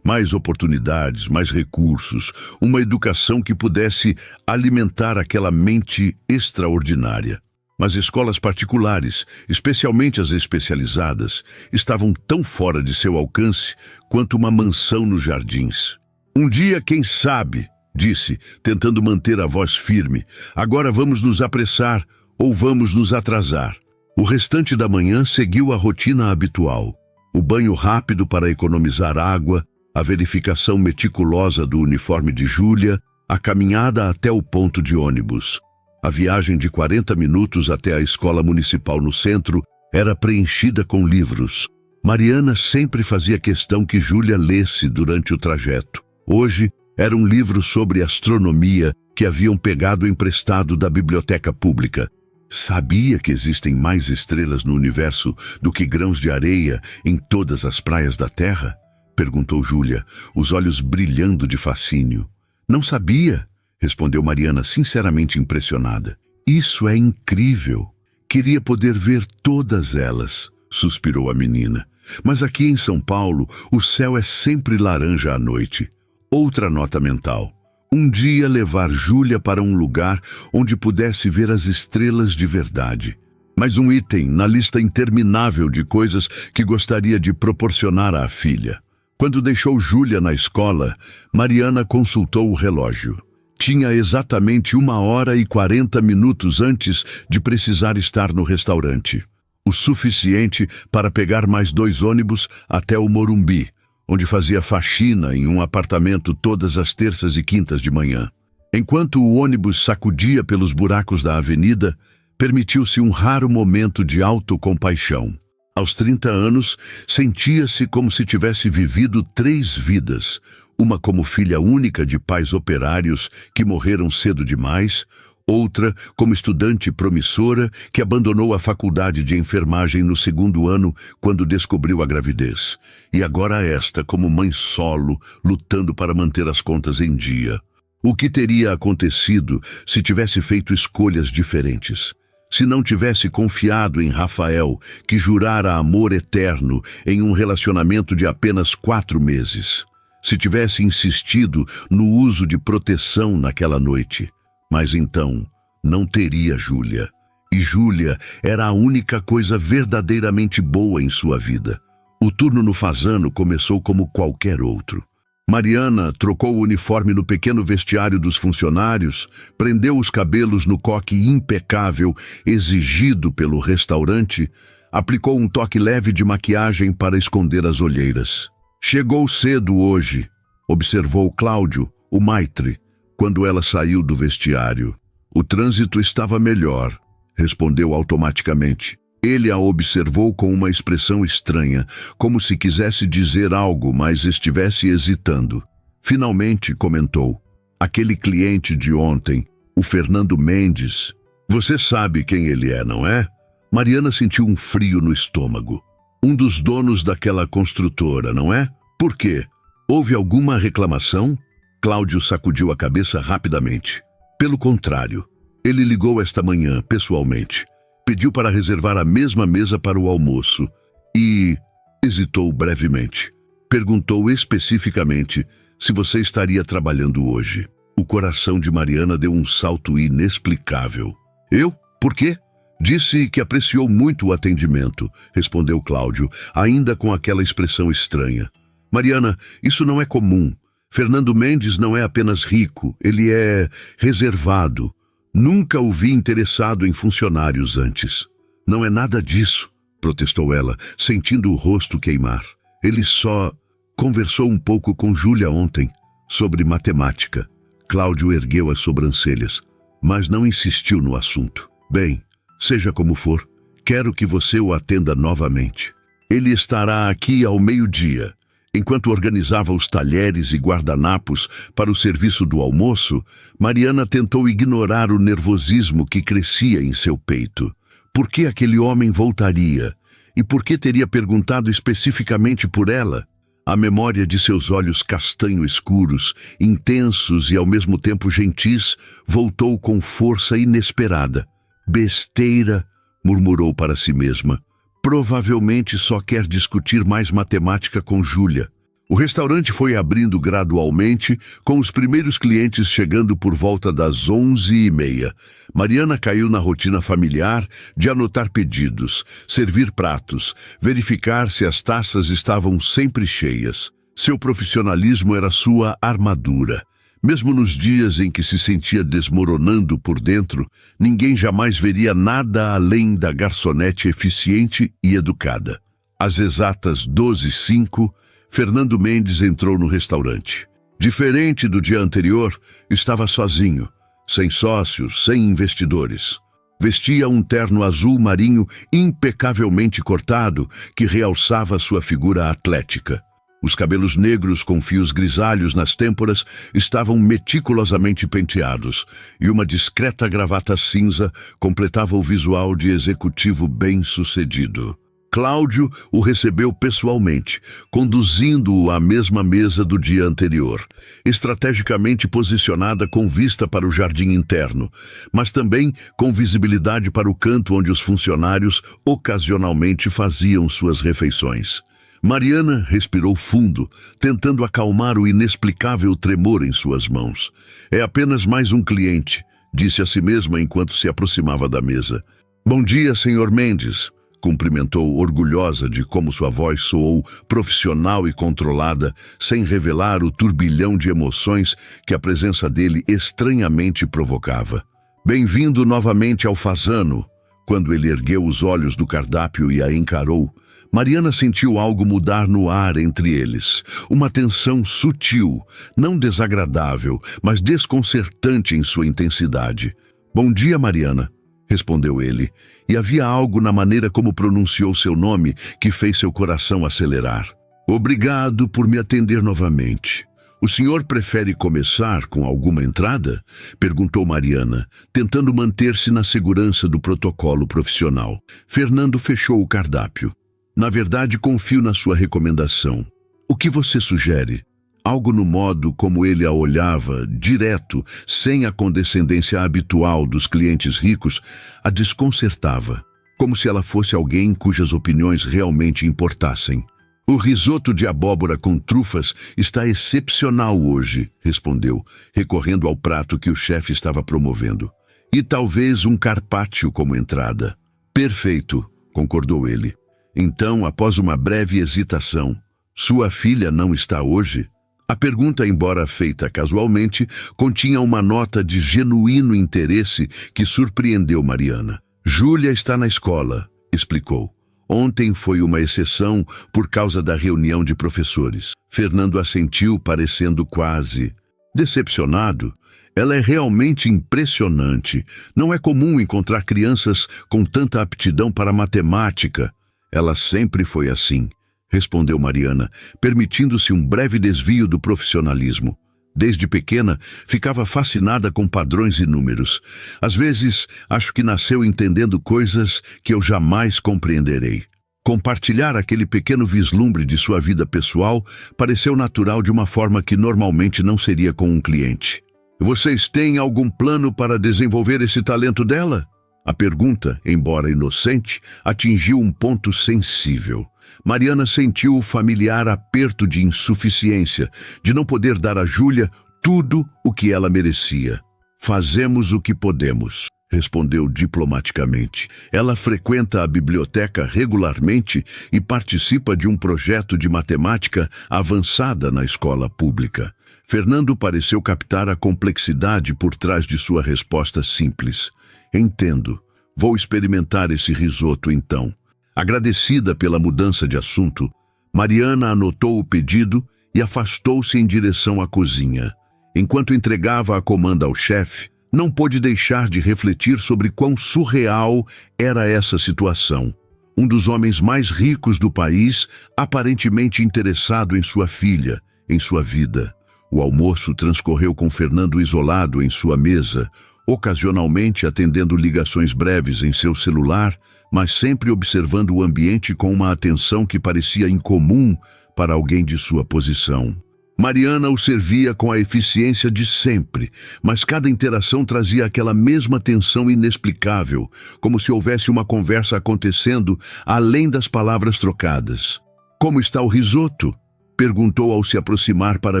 oportunidades, mais recursos, uma educação que pudesse alimentar aquela mente extraordinária. Mas escolas particulares, especialmente as especializadas, estavam tão fora de seu alcance quanto uma mansão nos jardins. "Um dia, quem sabe", disse, tentando manter a voz firme. "Agora vamos nos apressar ou vamos nos atrasar." O restante da manhã seguiu a rotina habitual. O banho rápido para economizar água, a verificação meticulosa do uniforme de Júlia, a caminhada até o ponto de ônibus. A viagem de 40 minutos até a escola municipal no centro era preenchida com livros. Mariana sempre fazia questão que Júlia lesse durante o trajeto. Hoje, era um livro sobre astronomia que haviam pegado emprestado da biblioteca pública. "Sabia que existem mais estrelas no universo do que grãos de areia em todas as praias da Terra?" perguntou Júlia, os olhos brilhando de fascínio. "Não sabia", respondeu Mariana, sinceramente impressionada. "Isso é incrível. Queria poder ver todas elas", suspirou a menina. "Mas aqui em São Paulo, o céu é sempre laranja à noite." Outra nota mental. Um dia levar Júlia para um lugar onde pudesse ver as estrelas de verdade. Mais um item na lista interminável de coisas que gostaria de proporcionar à filha. Quando deixou Júlia na escola, Mariana consultou o relógio. Tinha exatamente 1h40 antes de precisar estar no restaurante. O suficiente para pegar mais 2 ônibus até o Morumbi, onde fazia faxina em um apartamento todas as terças e quintas de manhã. Enquanto o ônibus sacudia pelos buracos da avenida, permitiu-se um raro momento de autocompaixão. Aos 30 anos, sentia-se como se tivesse vivido 3 vidas, uma como filha única de pais operários que morreram cedo demais, Outra, como estudante promissora, que abandonou a faculdade de enfermagem no 2º ano quando descobriu a gravidez. E agora esta, como mãe solo, lutando para manter as contas em dia. O que teria acontecido se tivesse feito escolhas diferentes? Se não tivesse confiado em Rafael, que jurara amor eterno em um relacionamento de apenas 4 meses? Se tivesse insistido no uso de proteção naquela noite? Mas então, não teria Júlia. E Júlia era a única coisa verdadeiramente boa em sua vida. O turno no Fasano começou como qualquer outro. Mariana trocou o uniforme no pequeno vestiário dos funcionários, prendeu os cabelos no coque impecável exigido pelo restaurante, aplicou um toque leve de maquiagem para esconder as olheiras. Chegou cedo hoje, observou Cláudio, o maitre, quando ela saiu do vestiário. O trânsito estava melhor, respondeu automaticamente. Ele a observou com uma expressão estranha, como se quisesse dizer algo, mas estivesse hesitando. Finalmente comentou: aquele cliente de ontem, o Fernando Mendes. Você sabe quem ele é, não é? Mariana sentiu um frio no estômago. Um dos donos daquela construtora, não é? Por quê? Houve alguma reclamação? Cláudio sacudiu a cabeça rapidamente. Pelo contrário, ele ligou esta manhã, pessoalmente. Pediu para reservar a mesma mesa para o almoço e hesitou brevemente. Perguntou especificamente se você estaria trabalhando hoje. O coração de Mariana deu um salto inexplicável. Eu? Por quê? Disse que apreciou muito o atendimento, respondeu Cláudio, ainda com aquela expressão estranha. Mariana, isso não é comum. Fernando Mendes não é apenas rico, ele é reservado. Nunca o vi interessado em funcionários antes. Não é nada disso, protestou ela, sentindo o rosto queimar. Ele só conversou um pouco com Júlia ontem, sobre matemática. Cláudio ergueu as sobrancelhas, mas não insistiu no assunto. Bem, seja como for, quero que você o atenda novamente. Ele estará aqui ao meio-dia. Enquanto organizava os talheres e guardanapos para o serviço do almoço, Mariana tentou ignorar o nervosismo que crescia em seu peito. Por que aquele homem voltaria? E por que teria perguntado especificamente por ela? A memória de seus olhos castanho escuros, intensos e ao mesmo tempo gentis, voltou com força inesperada. Besteira, murmurou para si mesma. Provavelmente só quer discutir mais matemática com Júlia. O restaurante foi abrindo gradualmente, com os primeiros clientes chegando por volta das 11h30. Mariana caiu na rotina familiar de anotar pedidos, servir pratos, verificar se as taças estavam sempre cheias. Seu profissionalismo era sua armadura. Mesmo nos dias em que se sentia desmoronando por dentro, ninguém jamais veria nada além da garçonete eficiente e educada. Às exatas 12h05, Fernando Mendes entrou no restaurante. Diferente do dia anterior, estava sozinho, sem sócios, sem investidores. Vestia um terno azul marinho impecavelmente cortado que realçava sua figura atlética. Os cabelos negros com fios grisalhos nas têmporas estavam meticulosamente penteados, e uma discreta gravata cinza completava o visual de executivo bem-sucedido. Cláudio o recebeu pessoalmente, conduzindo-o à mesma mesa do dia anterior, estrategicamente posicionada com vista para o jardim interno, mas também com visibilidade para o canto onde os funcionários ocasionalmente faziam suas refeições. Mariana respirou fundo, tentando acalmar o inexplicável tremor em suas mãos. É apenas mais um cliente, disse a si mesma enquanto se aproximava da mesa. Bom dia, Sr. Mendes, cumprimentou, orgulhosa de como sua voz soou profissional e controlada, sem revelar o turbilhão de emoções que a presença dele estranhamente provocava. Bem-vindo novamente ao Fasano. Quando ele ergueu os olhos do cardápio e a encarou, Mariana sentiu algo mudar no ar entre eles. Uma tensão sutil, não desagradável, mas desconcertante em sua intensidade. Bom dia, Mariana, respondeu ele, e havia algo na maneira como pronunciou seu nome que fez seu coração acelerar. Obrigado por me atender novamente. O senhor prefere começar com alguma entrada? Perguntou Mariana, tentando manter-se na segurança do protocolo profissional. Fernando fechou o cardápio. Na verdade, confio na sua recomendação. O que você sugere? Algo no modo como ele a olhava, direto, sem a condescendência habitual dos clientes ricos, a desconcertava, como se ela fosse alguém cujas opiniões realmente importassem. O risoto de abóbora com trufas está excepcional hoje, respondeu, recorrendo ao prato que o chefe estava promovendo. E talvez um carpaccio como entrada. Perfeito, concordou ele. Então, após uma breve hesitação, sua filha não está hoje? A pergunta, embora feita casualmente, continha uma nota de genuíno interesse que surpreendeu Mariana. Júlia está na escola, explicou. Ontem foi uma exceção por causa da reunião de professores. Fernando assentiu, parecendo quase decepcionado. Ela é realmente impressionante. Não é comum encontrar crianças com tanta aptidão para matemática. Ela sempre foi assim, respondeu Mariana, permitindo-se um breve desvio do profissionalismo. Desde pequena, ficava fascinada com padrões e números. Às vezes, acho que nasceu entendendo coisas que eu jamais compreenderei. Compartilhar aquele pequeno vislumbre de sua vida pessoal pareceu natural de uma forma que normalmente não seria com um cliente. Vocês têm algum plano para desenvolver esse talento dela? A pergunta, embora inocente, atingiu um ponto sensível. Mariana sentiu o familiar aperto de insuficiência, de não poder dar a Júlia tudo o que ela merecia. Fazemos o que podemos, respondeu diplomaticamente. Ela frequenta a biblioteca regularmente e participa de um projeto de matemática avançada na escola pública. Fernando pareceu captar a complexidade por trás de sua resposta simples. Entendo. Vou experimentar esse risoto então. Agradecida pela mudança de assunto, Mariana anotou o pedido e afastou-se em direção à cozinha. Enquanto entregava a comanda ao chefe, não pôde deixar de refletir sobre quão surreal era essa situação. Um dos homens mais ricos do país, aparentemente interessado em sua filha, em sua vida. O almoço transcorreu com Fernando isolado em sua mesa, ocasionalmente atendendo ligações breves em seu celular, mas sempre observando o ambiente com uma atenção que parecia incomum para alguém de sua posição. Mariana o servia com a eficiência de sempre, mas cada interação trazia aquela mesma tensão inexplicável, como se houvesse uma conversa acontecendo além das palavras trocadas. Como está o risoto? Perguntou ao se aproximar para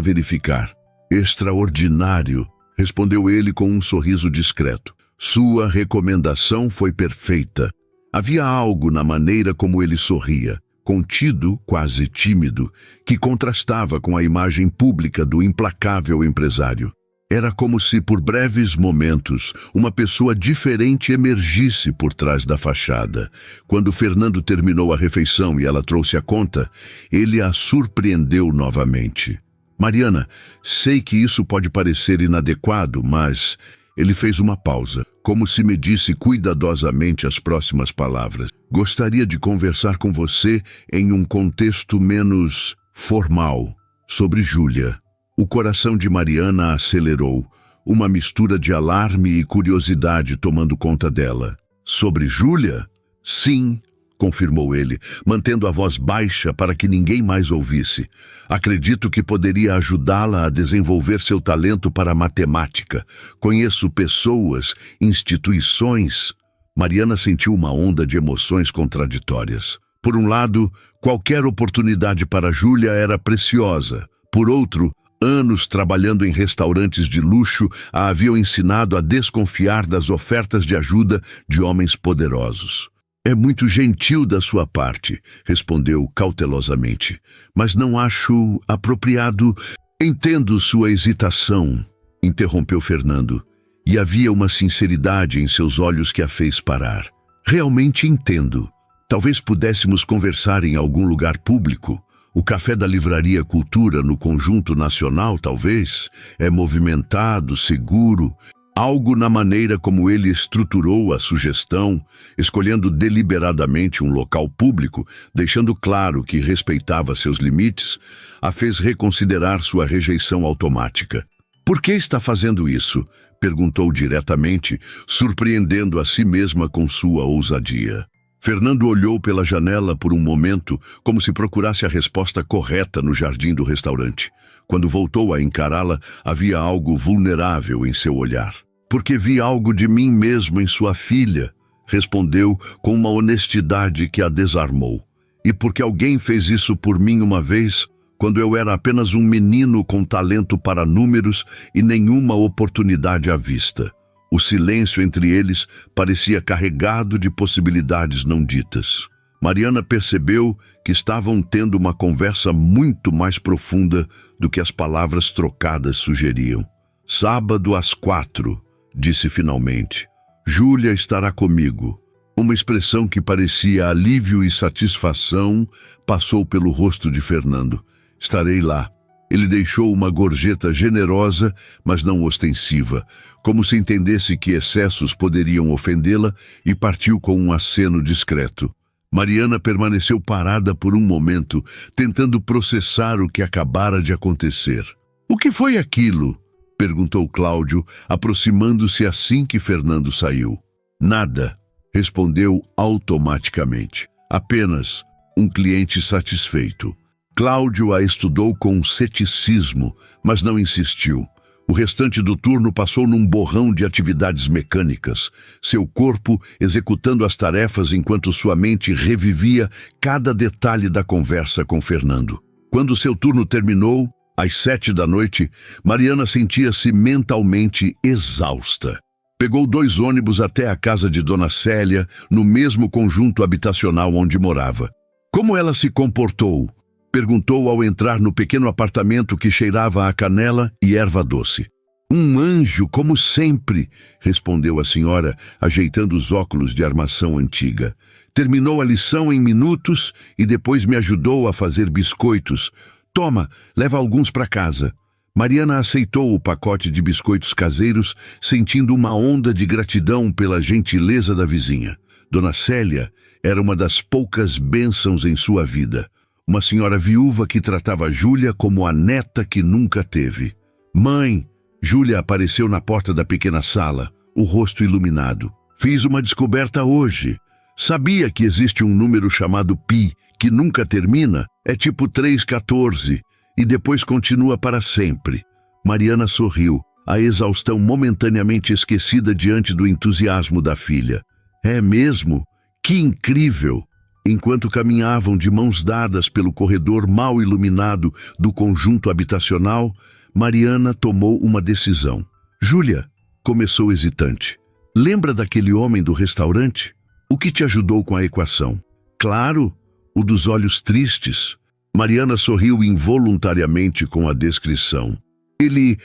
verificar. Extraordinário, respondeu ele com um sorriso discreto. Sua recomendação foi perfeita. Havia algo na maneira como ele sorria, contido, quase tímido, que contrastava com a imagem pública do implacável empresário. Era como se, por breves momentos, uma pessoa diferente emergisse por trás da fachada. Quando Fernando terminou a refeição e ela trouxe a conta, ele a surpreendeu novamente. Mariana, sei que isso pode parecer inadequado, mas... Ele fez uma pausa, como se medisse cuidadosamente as próximas palavras. Gostaria de conversar com você em um contexto menos formal, sobre Júlia. O coração de Mariana acelerou, uma mistura de alarme e curiosidade tomando conta dela. Sobre Júlia? Sim, confirmou ele, mantendo a voz baixa para que ninguém mais ouvisse. Acredito que poderia ajudá-la a desenvolver seu talento para a matemática. Conheço pessoas, instituições. Mariana sentiu uma onda de emoções contraditórias. Por um lado, qualquer oportunidade para Júlia era preciosa. Por outro, anos trabalhando em restaurantes de luxo a haviam ensinado a desconfiar das ofertas de ajuda de homens poderosos. É muito gentil da sua parte, respondeu cautelosamente, mas não acho apropriado. Entendo sua hesitação, interrompeu Fernando, e havia uma sinceridade em seus olhos que a fez parar. Realmente entendo. Talvez pudéssemos conversar em algum lugar público. O café da Livraria Cultura no Conjunto Nacional, talvez, é movimentado, seguro. Algo na maneira como ele estruturou a sugestão, escolhendo deliberadamente um local público, deixando claro que respeitava seus limites, a fez reconsiderar sua rejeição automática. "Por que está fazendo isso?" perguntou diretamente, surpreendendo a si mesma com sua ousadia. Fernando olhou pela janela por um momento, como se procurasse a resposta correta no jardim do restaurante. Quando voltou a encará-la, havia algo vulnerável em seu olhar. "Porque vi algo de mim mesmo em sua filha", respondeu com uma honestidade que a desarmou. "E porque alguém fez isso por mim uma vez, quando eu era apenas um menino com talento para números e nenhuma oportunidade à vista." O silêncio entre eles parecia carregado de possibilidades não ditas. Mariana percebeu que estavam tendo uma conversa muito mais profunda do que as palavras trocadas sugeriam. "Sábado às 4, disse finalmente. "Júlia estará comigo." Uma expressão que parecia alívio e satisfação passou pelo rosto de Fernando. "Estarei lá." Ele deixou uma gorjeta generosa, mas não ostensiva, como se entendesse que excessos poderiam ofendê-la, e partiu com um aceno discreto. Mariana permaneceu parada por um momento, tentando processar o que acabara de acontecer. "O que foi aquilo?" perguntou Cláudio, aproximando-se assim que Fernando saiu. "Nada", respondeu automaticamente. "Apenas um cliente satisfeito." Cláudio a estudou com ceticismo, mas não insistiu. O restante do turno passou num borrão de atividades mecânicas, seu corpo executando as tarefas enquanto sua mente revivia cada detalhe da conversa com Fernando. Quando seu turno terminou, às 7 da noite, Mariana sentia-se mentalmente exausta. Pegou 2 ônibus até a casa de Dona Célia, no mesmo conjunto habitacional onde morava. "Como ela se comportou?" perguntou ao entrar no pequeno apartamento que cheirava a canela e erva doce. "Um anjo, como sempre", respondeu a senhora, ajeitando os óculos de armação antiga. "Terminou a lição em minutos e depois me ajudou a fazer biscoitos. Toma, leva alguns para casa." Mariana aceitou o pacote de biscoitos caseiros, sentindo uma onda de gratidão pela gentileza da vizinha. Dona Célia era uma das poucas bênçãos em sua vida. Uma senhora viúva que tratava Júlia como a neta que nunca teve. "Mãe", Júlia apareceu na porta da pequena sala, o rosto iluminado. "Fiz uma descoberta hoje. Sabia que existe um número chamado Pi, que nunca termina? É tipo 314, e depois continua para sempre." Mariana sorriu, a exaustão momentaneamente esquecida diante do entusiasmo da filha. "É mesmo? Que incrível!" Enquanto caminhavam de mãos dadas pelo corredor mal iluminado do conjunto habitacional, Mariana tomou uma decisão. "Júlia", começou hesitante, "lembra daquele homem do restaurante? O que te ajudou com a equação?" "Claro, o dos olhos tristes." Mariana sorriu involuntariamente com a descrição. Ele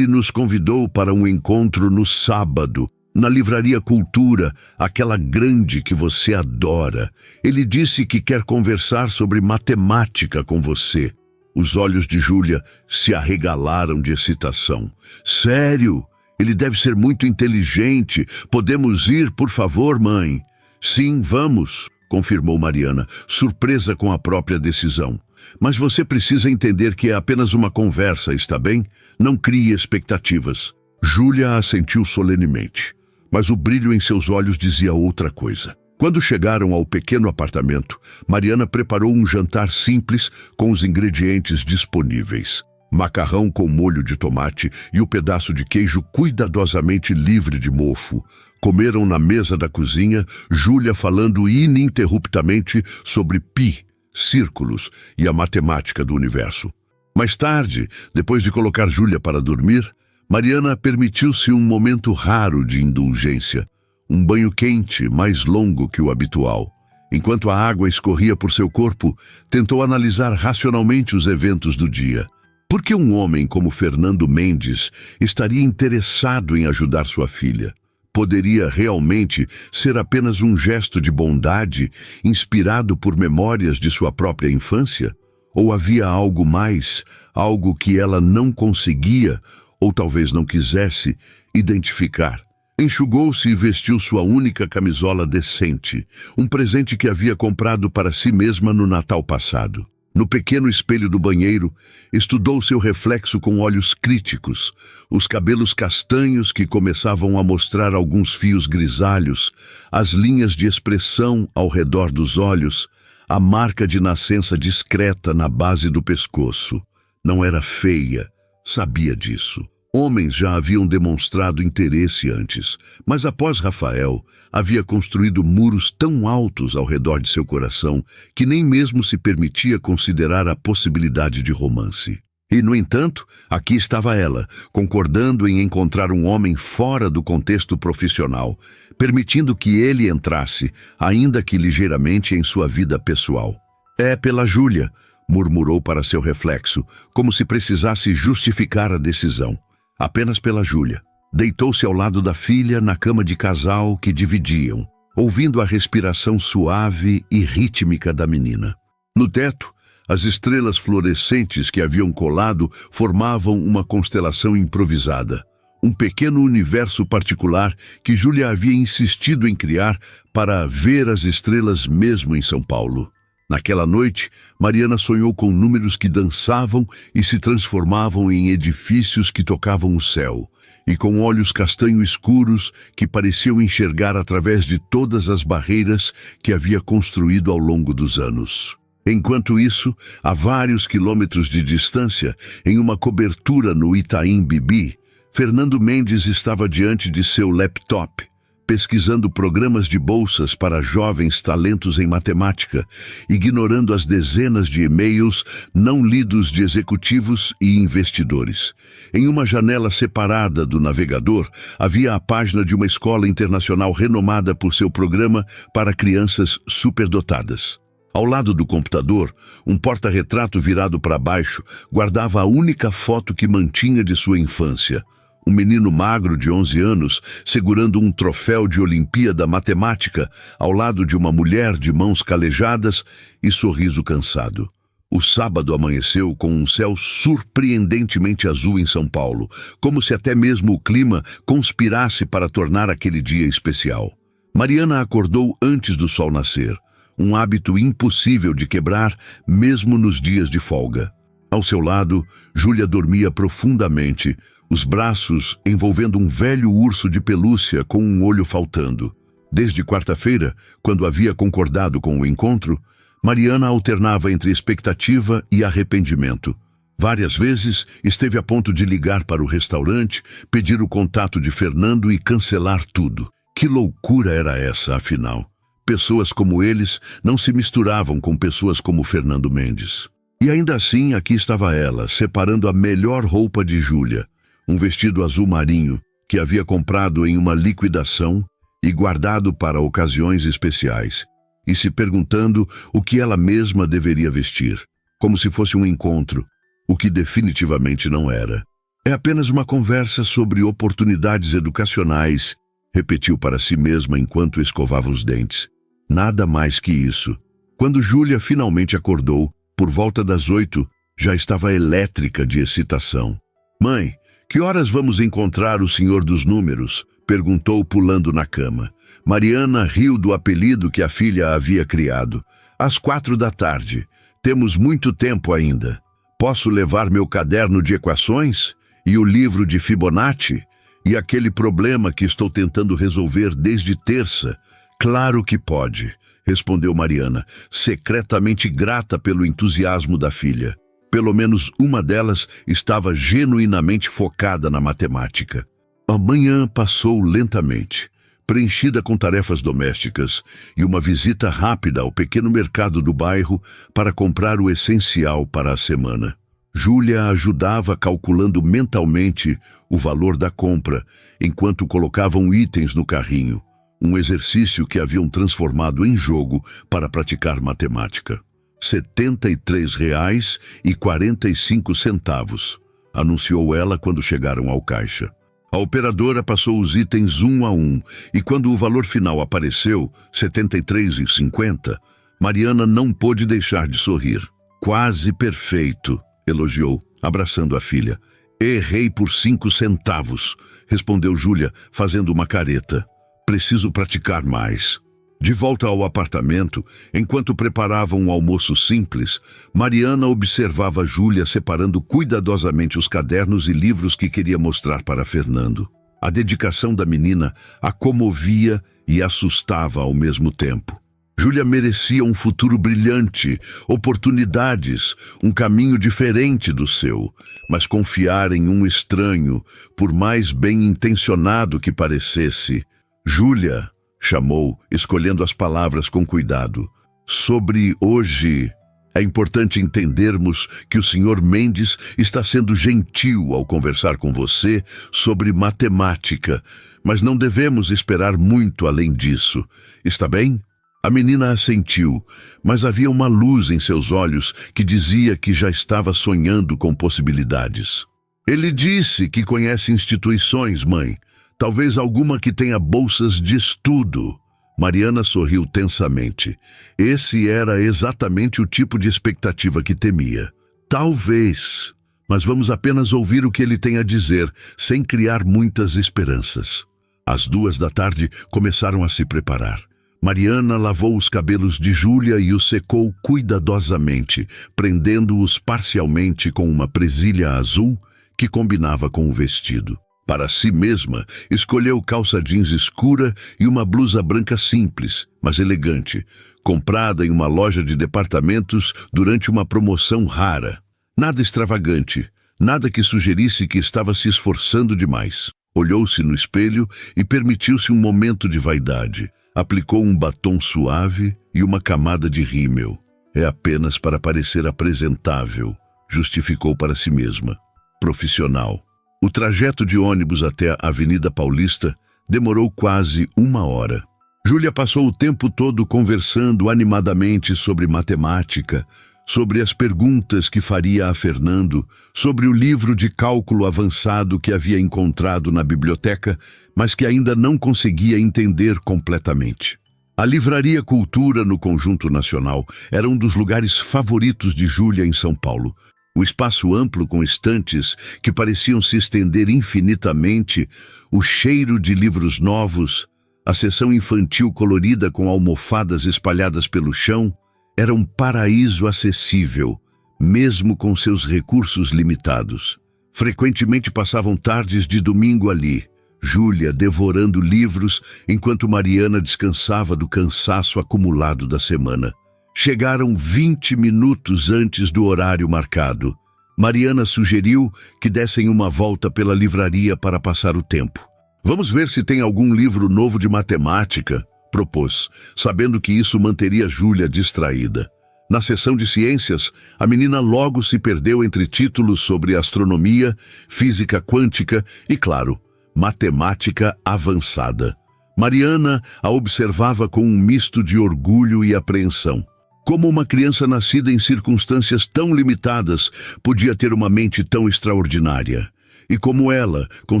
nos convidou para um encontro no sábado, na Livraria Cultura, aquela grande que você adora. Ele disse que quer conversar sobre matemática com você." Os olhos de Júlia se arregalaram de excitação. "Sério? Ele deve ser muito inteligente. Podemos ir, por favor, mãe?" "Sim, vamos", confirmou Mariana, surpresa com a própria decisão. "Mas você precisa entender que é apenas uma conversa, está bem? Não crie expectativas." Júlia assentiu solenemente, mas o brilho em seus olhos dizia outra coisa. Quando chegaram ao pequeno apartamento, Mariana preparou um jantar simples com os ingredientes disponíveis. Macarrão com molho de tomate e o pedaço de queijo cuidadosamente livre de mofo. Comeram na mesa da cozinha, Júlia falando ininterruptamente sobre pi, círculos e a matemática do universo. Mais tarde, depois de colocar Júlia para dormir, Mariana permitiu-se um momento raro de indulgência, um banho quente mais longo que o habitual. Enquanto a água escorria por seu corpo, tentou analisar racionalmente os eventos do dia. Por que um homem como Fernando Mendes estaria interessado em ajudar sua filha? Poderia realmente ser apenas um gesto de bondade, inspirado por memórias de sua própria infância? Ou havia algo mais, algo que ela não conseguia ou talvez não quisesse, identificar. Enxugou-se e vestiu sua única camisola decente, um presente que havia comprado para si mesma no Natal passado. No pequeno espelho do banheiro, estudou seu reflexo com olhos críticos, os cabelos castanhos que começavam a mostrar alguns fios grisalhos, as linhas de expressão ao redor dos olhos, a marca de nascença discreta na base do pescoço. Não era feia, sabia disso. Homens já haviam demonstrado interesse antes, mas após Rafael, havia construído muros tão altos ao redor de seu coração que nem mesmo se permitia considerar a possibilidade de romance. E, no entanto, aqui estava ela, concordando em encontrar um homem fora do contexto profissional, permitindo que ele entrasse, ainda que ligeiramente, em sua vida pessoal. É pela Júlia, murmurou para seu reflexo, como se precisasse justificar a decisão. Apenas pela Júlia. Deitou-se ao lado da filha na cama de casal que dividiam, ouvindo a respiração suave e rítmica da menina. No teto, as estrelas fluorescentes que haviam colado formavam uma constelação improvisada. Um pequeno universo particular que Júlia havia insistido em criar para ver as estrelas mesmo em São Paulo. Naquela noite, Mariana sonhou com números que dançavam e se transformavam em edifícios que tocavam o céu, e com olhos castanho escuros que pareciam enxergar através de todas as barreiras que havia construído ao longo dos anos. Enquanto isso, a vários quilômetros de distância, em uma cobertura no Itaim Bibi, Fernando Mendes estava diante de seu laptop, pesquisando programas de bolsas para jovens talentos em matemática, ignorando as dezenas de e-mails não lidos de executivos e investidores. Em uma janela separada do navegador, havia a página de uma escola internacional renomada por seu programa para crianças superdotadas. Ao lado do computador, um porta-retrato virado para baixo guardava a única foto que mantinha de sua infância. Um menino magro de 11 anos, segurando um troféu de Olimpíada Matemática, ao lado de uma mulher de mãos calejadas e sorriso cansado. O sábado amanheceu com um céu surpreendentemente azul em São Paulo, como se até mesmo o clima conspirasse para tornar aquele dia especial. Mariana acordou antes do sol nascer, um hábito impossível de quebrar mesmo nos dias de folga. Ao seu lado, Júlia dormia profundamente, os braços envolvendo um velho urso de pelúcia com um olho faltando. Desde quarta-feira, quando havia concordado com o encontro, Mariana alternava entre expectativa e arrependimento. Várias vezes esteve a ponto de ligar para o restaurante, pedir o contato de Fernando e cancelar tudo. Que loucura era essa, afinal? Pessoas como eles não se misturavam com pessoas como Fernando Mendes. E ainda assim, aqui estava ela, separando a melhor roupa de Júlia, um vestido azul marinho que havia comprado em uma liquidação e guardado para ocasiões especiais, e se perguntando o que ela mesma deveria vestir, como se fosse um encontro, o que definitivamente não era. É apenas uma conversa sobre oportunidades educacionais, repetiu para si mesma enquanto escovava os dentes. Nada mais que isso. Quando Júlia finalmente acordou, por volta das 8, já estava elétrica de excitação. Mãe, que horas vamos encontrar o senhor dos números? Perguntou pulando na cama. Mariana riu do apelido que a filha havia criado. Às 4 da tarde. Temos muito tempo ainda. Posso levar meu caderno de equações? E o livro de Fibonacci? E aquele problema que estou tentando resolver desde terça? Claro que pode, respondeu Mariana, secretamente grata pelo entusiasmo da filha. Pelo menos uma delas estava genuinamente focada na matemática. A manhã passou lentamente, preenchida com tarefas domésticas e uma visita rápida ao pequeno mercado do bairro para comprar o essencial para a semana. Júlia ajudava calculando mentalmente o valor da compra, enquanto colocavam itens no carrinho, um exercício que haviam transformado em jogo para praticar matemática. R$ 73,45, anunciou ela quando chegaram ao caixa. A operadora passou os itens um a um, e quando o valor final apareceu, R$ 73,50, Mariana não pôde deixar de sorrir. Quase perfeito, elogiou, abraçando a filha. Errei por 5 centavos, respondeu Júlia, fazendo uma careta. Preciso praticar mais. De volta ao apartamento, enquanto preparavam um almoço simples, Mariana observava Júlia separando cuidadosamente os cadernos e livros que queria mostrar para Fernando. A dedicação da menina a comovia e assustava ao mesmo tempo. Júlia merecia um futuro brilhante, oportunidades, um caminho diferente do seu, mas confiar em um estranho, por mais bem-intencionado que parecesse. Júlia, chamou, escolhendo as palavras com cuidado. Sobre hoje, é importante entendermos que o Sr. Mendes está sendo gentil ao conversar com você sobre matemática, mas não devemos esperar muito além disso. Está bem? A menina assentiu, mas havia uma luz em seus olhos que dizia que já estava sonhando com possibilidades. Ele disse que conhece instituições, mãe. Talvez alguma que tenha bolsas de estudo. Mariana sorriu tensamente. Esse era exatamente o tipo de expectativa que temia. Talvez, mas vamos apenas ouvir o que ele tem a dizer, sem criar muitas esperanças. Às 14h começaram a se preparar. Mariana lavou os cabelos de Júlia e os secou cuidadosamente, prendendo-os parcialmente com uma presilha azul que combinava com o vestido. Para si mesma, escolheu calça jeans escura e uma blusa branca simples, mas elegante, comprada em uma loja de departamentos durante uma promoção rara. Nada extravagante, nada que sugerisse que estava se esforçando demais. Olhou-se no espelho e permitiu-se um momento de vaidade. Aplicou um batom suave e uma camada de rímel. É apenas para parecer apresentável, justificou para si mesma. Profissional. O trajeto de ônibus até a Avenida Paulista demorou quase 1 hora. Júlia passou o tempo todo conversando animadamente sobre matemática, sobre as perguntas que faria a Fernando, sobre o livro de cálculo avançado que havia encontrado na biblioteca, mas que ainda não conseguia entender completamente. A Livraria Cultura no Conjunto Nacional era um dos lugares favoritos de Júlia em São Paulo. O espaço amplo com estantes que pareciam se estender infinitamente, o cheiro de livros novos, a seção infantil colorida com almofadas espalhadas pelo chão, era um paraíso acessível, mesmo com seus recursos limitados. Frequentemente passavam tardes de domingo ali, Júlia devorando livros enquanto Mariana descansava do cansaço acumulado da semana. Chegaram 20 minutos antes do horário marcado. Mariana sugeriu que dessem uma volta pela livraria para passar o tempo. Vamos ver se tem algum livro novo de matemática, propôs, sabendo que isso manteria Júlia distraída. Na seção de ciências, a menina logo se perdeu entre títulos sobre astronomia, física quântica e, claro, matemática avançada. Mariana a observava com um misto de orgulho e apreensão. Como uma criança nascida em circunstâncias tão limitadas podia ter uma mente tão extraordinária? E como ela, com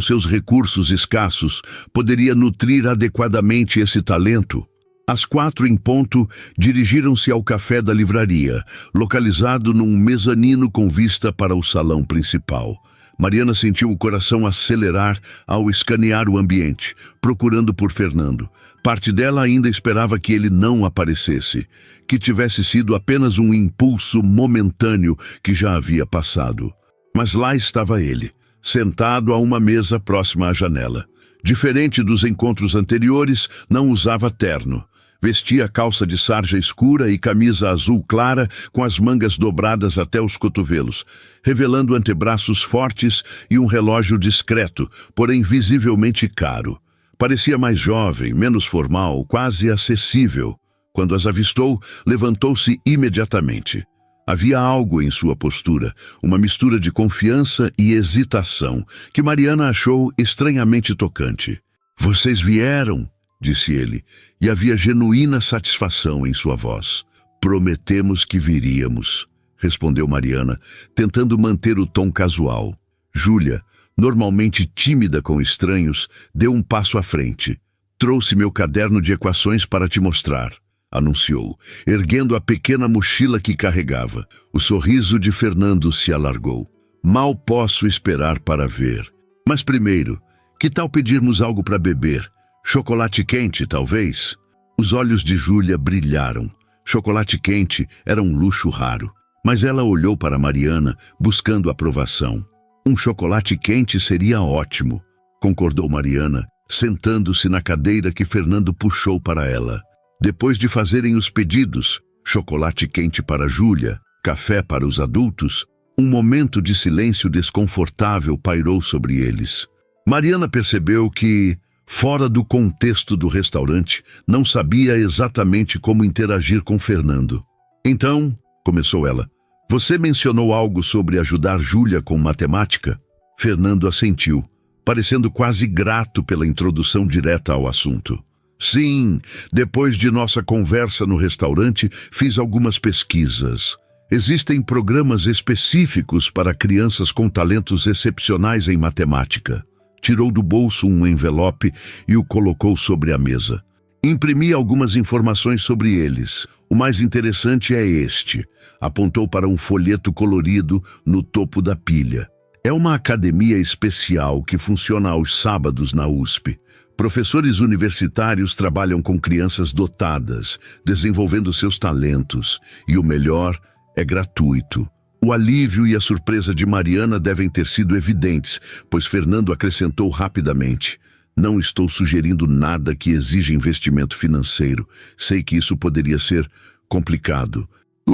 seus recursos escassos, poderia nutrir adequadamente esse talento? Às 4h, dirigiram-se ao café da livraria, localizado num mezanino com vista para o salão principal. Mariana sentiu o coração acelerar ao escanear o ambiente, procurando por Fernando. Parte dela ainda esperava que ele não aparecesse, que tivesse sido apenas um impulso momentâneo que já havia passado. Mas lá estava ele, sentado a uma mesa próxima à janela. Diferente dos encontros anteriores, não usava terno. Vestia calça de sarja escura e camisa azul clara com as mangas dobradas até os cotovelos, revelando antebraços fortes e um relógio discreto, porém visivelmente caro. Parecia mais jovem, menos formal, quase acessível. Quando as avistou, levantou-se imediatamente. Havia algo em sua postura, uma mistura de confiança e hesitação, que Mariana achou estranhamente tocante. "Vocês vieram?", disse ele, e havia genuína satisfação em sua voz. "Prometemos que viríamos", respondeu Mariana, tentando manter o tom casual. Júlia, normalmente tímida com estranhos, deu um passo à frente. "Trouxe meu caderno de equações para te mostrar", anunciou, erguendo a pequena mochila que carregava. O sorriso de Fernando se alargou. Mal posso esperar para ver. Mas primeiro, que tal pedirmos algo para beber? Chocolate quente, talvez? Os olhos de Júlia brilharam. Chocolate quente era um luxo raro. Mas ela olhou para Mariana, buscando aprovação. Um chocolate quente seria ótimo, concordou Mariana, sentando-se na cadeira que Fernando puxou para ela. Depois de fazerem os pedidos, chocolate quente para Júlia, café para os adultos, um momento de silêncio desconfortável pairou sobre eles. Mariana percebeu que, fora do contexto do restaurante, não sabia exatamente como interagir com Fernando. Então, começou ela, você mencionou algo sobre ajudar Júlia com matemática? Fernando assentiu, parecendo quase grato pela introdução direta ao assunto. Sim, depois de nossa conversa no restaurante, fiz algumas pesquisas. Existem programas específicos para crianças com talentos excepcionais em matemática. Tirou do bolso um envelope e o colocou sobre a mesa. Imprimi algumas informações sobre eles. O mais interessante é este. Apontou para um folheto colorido no topo da pilha. É uma academia especial que funciona aos sábados na USP. Professores universitários trabalham com crianças dotadas, desenvolvendo seus talentos. E o melhor, é gratuito. O alívio e a surpresa de Mariana devem ter sido evidentes, pois Fernando acrescentou rapidamente. Não estou sugerindo nada que exija investimento financeiro. Sei que isso poderia ser complicado.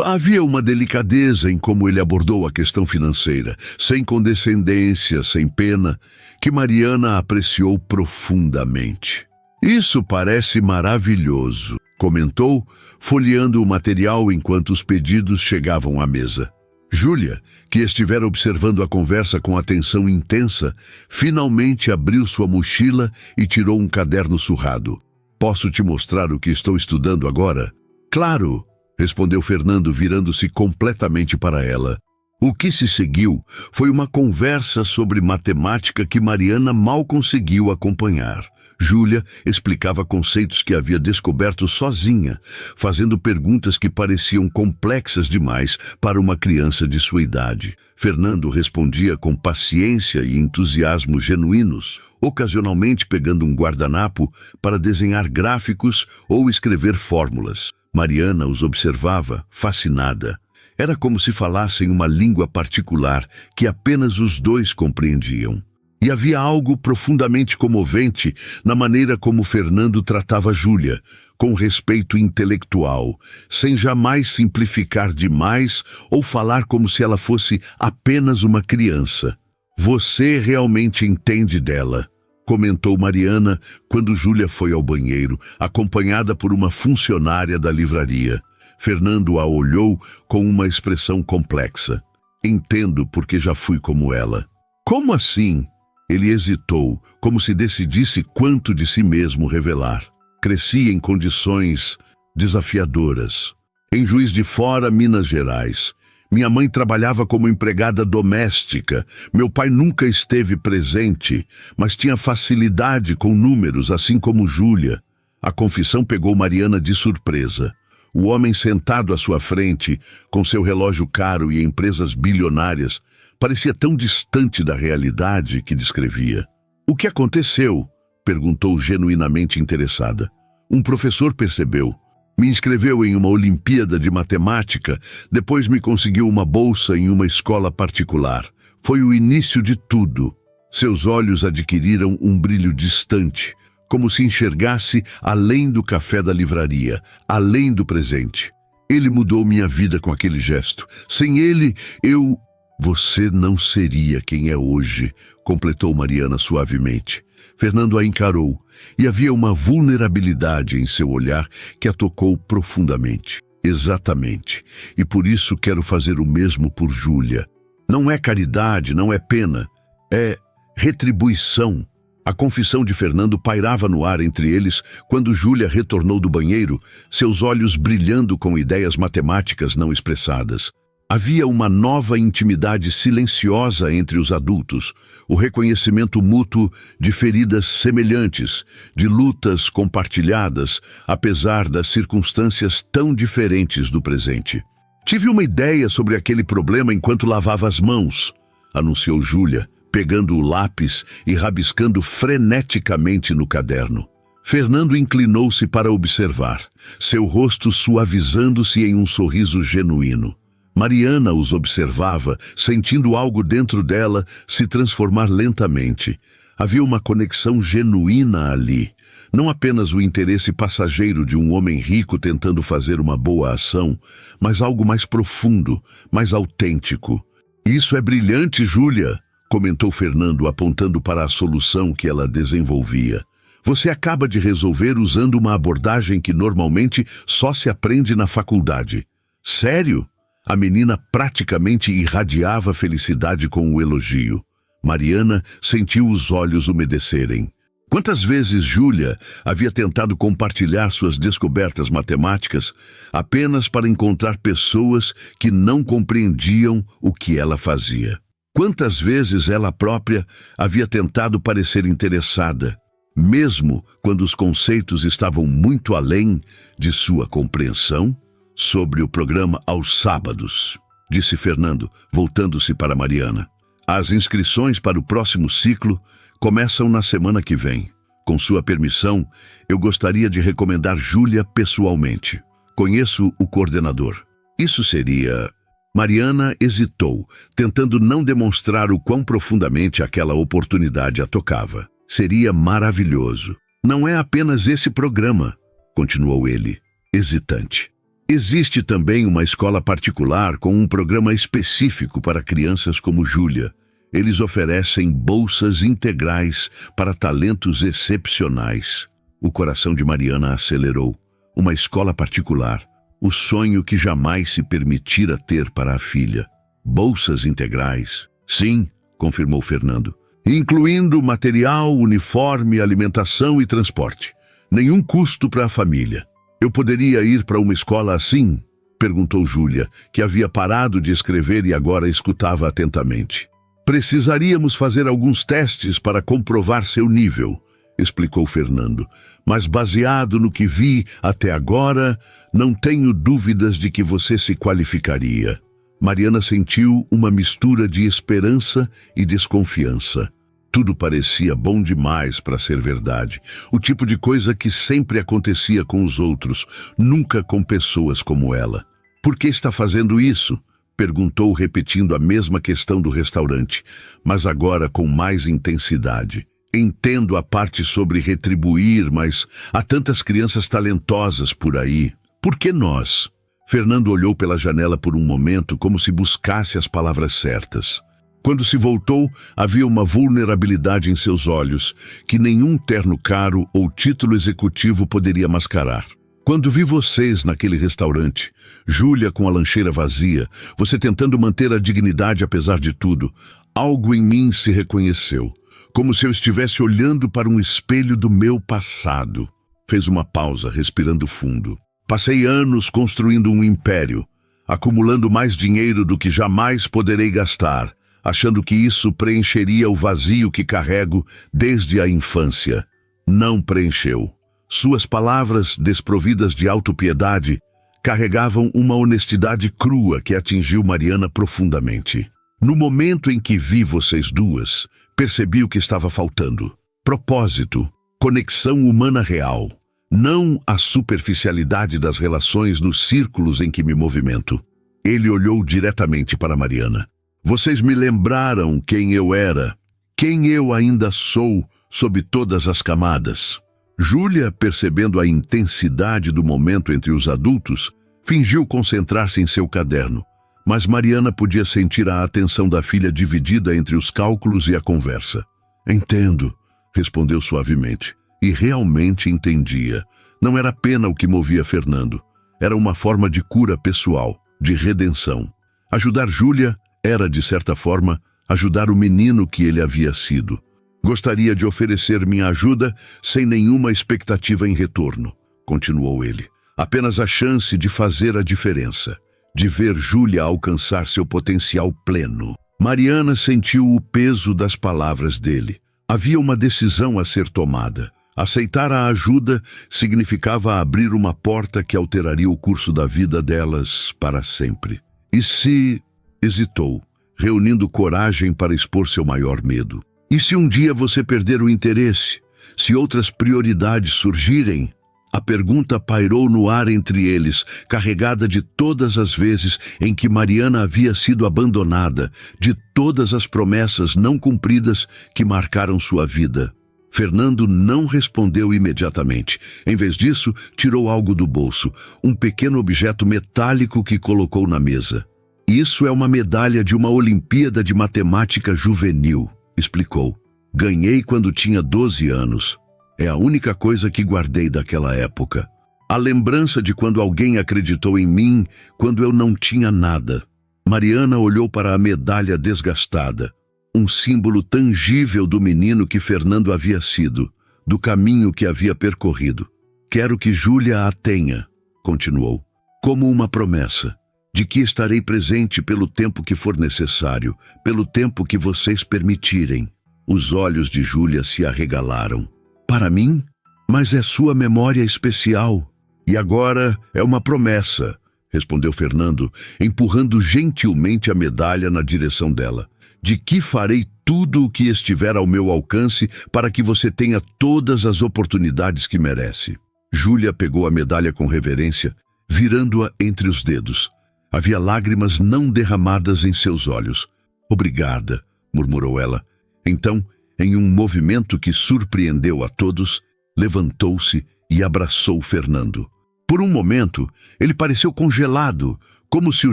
Havia uma delicadeza em como ele abordou a questão financeira, sem condescendência, sem pena, que Mariana apreciou profundamente. Isso parece maravilhoso, comentou, folheando o material enquanto os pedidos chegavam à mesa. Júlia, que estivera observando a conversa com atenção intensa, finalmente abriu sua mochila e tirou um caderno surrado. Posso te mostrar o que estou estudando agora? Claro, respondeu Fernando, virando-se completamente para ela. O que se seguiu foi uma conversa sobre matemática que Mariana mal conseguiu acompanhar. Júlia explicava conceitos que havia descoberto sozinha, fazendo perguntas que pareciam complexas demais para uma criança de sua idade. Fernando respondia com paciência e entusiasmo genuínos, ocasionalmente pegando um guardanapo para desenhar gráficos ou escrever fórmulas. Mariana os observava, fascinada. Era como se falassem uma língua particular que apenas os dois compreendiam. E havia algo profundamente comovente na maneira como Fernando tratava Júlia, com respeito intelectual, sem jamais simplificar demais ou falar como se ela fosse apenas uma criança. Você realmente entende dela, comentou Mariana quando Júlia foi ao banheiro, acompanhada por uma funcionária da livraria. Fernando a olhou com uma expressão complexa. Entendo porque já fui como ela. Como assim? Ele hesitou, como se decidisse quanto de si mesmo revelar. Cresci em condições desafiadoras. Em Juiz de Fora, Minas Gerais. Minha mãe trabalhava como empregada doméstica. Meu pai nunca esteve presente, mas tinha facilidade com números, assim como Júlia. A confissão pegou Mariana de surpresa. O homem sentado à sua frente, com seu relógio caro e empresas bilionárias, parecia tão distante da realidade que descrevia. O que aconteceu? Perguntou genuinamente interessada. Um professor percebeu. Me inscreveu em uma Olimpíada de Matemática, depois me conseguiu uma bolsa em uma escola particular. Foi o início de tudo. Seus olhos adquiriram um brilho distante, como se enxergasse além do café da livraria, além do presente. Ele mudou minha vida com aquele gesto. Sem ele, eu... Você não seria quem é hoje, completou Mariana suavemente. Fernando a encarou, e havia uma vulnerabilidade em seu olhar que a tocou profundamente. Exatamente. E por isso quero fazer o mesmo por Júlia. Não é caridade, não é pena. É retribuição. A confissão de Fernando pairava no ar entre eles quando Júlia retornou do banheiro, seus olhos brilhando com ideias matemáticas não expressadas. Havia uma nova intimidade silenciosa entre os adultos, o reconhecimento mútuo de feridas semelhantes, de lutas compartilhadas, apesar das circunstâncias tão diferentes do presente. Tive uma ideia sobre aquele problema enquanto lavava as mãos. anunciou Júlia, pegando o lápis e rabiscando freneticamente no caderno. Fernando inclinou-se para observar, seu rosto suavizando-se em um sorriso genuíno. Mariana os observava, sentindo algo dentro dela se transformar lentamente. Havia uma conexão genuína ali, não apenas o interesse passageiro de um homem rico tentando fazer uma boa ação, mas algo mais profundo, mais autêntico. "Isso é brilhante, Júlia", comentou Fernando, apontando para a solução que ela desenvolvia. "Você acaba de resolver usando uma abordagem que normalmente só se aprende na faculdade." "Sério?" A menina praticamente irradiava felicidade com o elogio. Mariana sentiu os olhos umedecerem. Quantas vezes Júlia havia tentado compartilhar suas descobertas matemáticas apenas para encontrar pessoas que não compreendiam o que ela fazia? Quantas vezes ela própria havia tentado parecer interessada, mesmo quando os conceitos estavam muito além de sua compreensão? "Sobre o programa aos sábados", disse Fernando, voltando-se para Mariana. "As inscrições para o próximo ciclo começam na semana que vem. Com sua permissão, eu gostaria de recomendar Júlia pessoalmente. Conheço o coordenador." "Isso seria..." Mariana hesitou, tentando não demonstrar o quão profundamente aquela oportunidade a tocava. "Seria maravilhoso." "Não é apenas esse programa", continuou ele, hesitante. "Existe também uma escola particular com um programa específico para crianças como Júlia. Eles oferecem bolsas integrais para talentos excepcionais." O coração de Mariana acelerou. Uma escola particular, o sonho que jamais se permitira ter para a filha. "Bolsas integrais?" "Sim", confirmou Fernando. "Incluindo material, uniforme, alimentação e transporte. Nenhum custo para a família." "Eu poderia ir para uma escola assim?" perguntou Júlia, que havia parado de escrever e agora escutava atentamente. "Precisaríamos fazer alguns testes para comprovar seu nível", explicou Fernando. "Mas baseado no que vi até agora, não tenho dúvidas de que você se qualificaria." Mariana sentiu uma mistura de esperança e desconfiança. Tudo parecia bom demais para ser verdade. O tipo de coisa que sempre acontecia com os outros, nunca com pessoas como ela. "Por que está fazendo isso?" perguntou, repetindo a mesma questão do restaurante, mas agora com mais intensidade. "Entendo a parte sobre retribuir, mas há tantas crianças talentosas por aí. Por que nós?" Fernando olhou pela janela por um momento, como se buscasse as palavras certas. Quando se voltou, havia uma vulnerabilidade em seus olhos que nenhum terno caro ou título executivo poderia mascarar. "Quando vi vocês naquele restaurante, Júlia com a lancheira vazia, você tentando manter a dignidade apesar de tudo, algo em mim se reconheceu, como se eu estivesse olhando para um espelho do meu passado." Fez uma pausa, respirando fundo. "Passei anos construindo um império, acumulando mais dinheiro do que jamais poderei gastar, achando que isso preencheria o vazio que carrego desde a infância. Não preencheu." Suas palavras, desprovidas de autopiedade, carregavam uma honestidade crua que atingiu Mariana profundamente. "No momento em que vi vocês duas, percebi o que estava faltando. Propósito, conexão humana real, não a superficialidade das relações nos círculos em que me movimento." Ele olhou diretamente para Mariana. "Vocês me lembraram quem eu era, quem eu ainda sou, sob todas as camadas." Júlia, percebendo a intensidade do momento entre os adultos, fingiu concentrar-se em seu caderno, mas Mariana podia sentir a atenção da filha dividida entre os cálculos e a conversa. "Entendo", respondeu suavemente, e realmente entendia. Não era pena o que movia Fernando. Era uma forma de cura pessoal, de redenção. Ajudar Júlia era, de certa forma, ajudar o menino que ele havia sido. "Gostaria de oferecer minha ajuda sem nenhuma expectativa em retorno", continuou ele. "Apenas a chance de fazer a diferença, de ver Júlia alcançar seu potencial pleno." Mariana sentiu o peso das palavras dele. Havia uma decisão a ser tomada. Aceitar a ajuda significava abrir uma porta que alteraria o curso da vida delas para sempre. E se... Hesitou, reunindo coragem para expor seu maior medo. E se um dia você perder o interesse? Se outras prioridades surgirem? A pergunta pairou no ar entre eles, carregada de todas as vezes em que Mariana havia sido abandonada, de todas as promessas não cumpridas que marcaram sua vida. Fernando não respondeu imediatamente. Em vez disso, tirou algo do bolso, um pequeno objeto metálico que colocou na mesa. Isso é uma medalha de uma Olimpíada de Matemática Juvenil, explicou. Ganhei quando tinha 12 anos. É a única coisa que guardei daquela época. A lembrança de quando alguém acreditou em mim quando eu não tinha nada. Mariana olhou para a medalha desgastada. Um símbolo tangível do menino que Fernando havia sido, do caminho que havia percorrido. Quero que Júlia a tenha, continuou, como uma promessa, de que estarei presente pelo tempo que for necessário, pelo tempo que vocês permitirem. Os olhos de Júlia se arregalaram. Para mim? Mas é sua memória especial. E agora é uma promessa, respondeu Fernando, empurrando gentilmente a medalha na direção dela. De que farei tudo o que estiver ao meu alcance para que você tenha todas as oportunidades que merece. Júlia pegou a medalha com reverência, virando-a entre os dedos. Havia lágrimas não derramadas em seus olhos. Obrigada, murmurou ela. Então, em um movimento que surpreendeu a todos, levantou-se e abraçou Fernando. Por um momento, ele pareceu congelado, como se o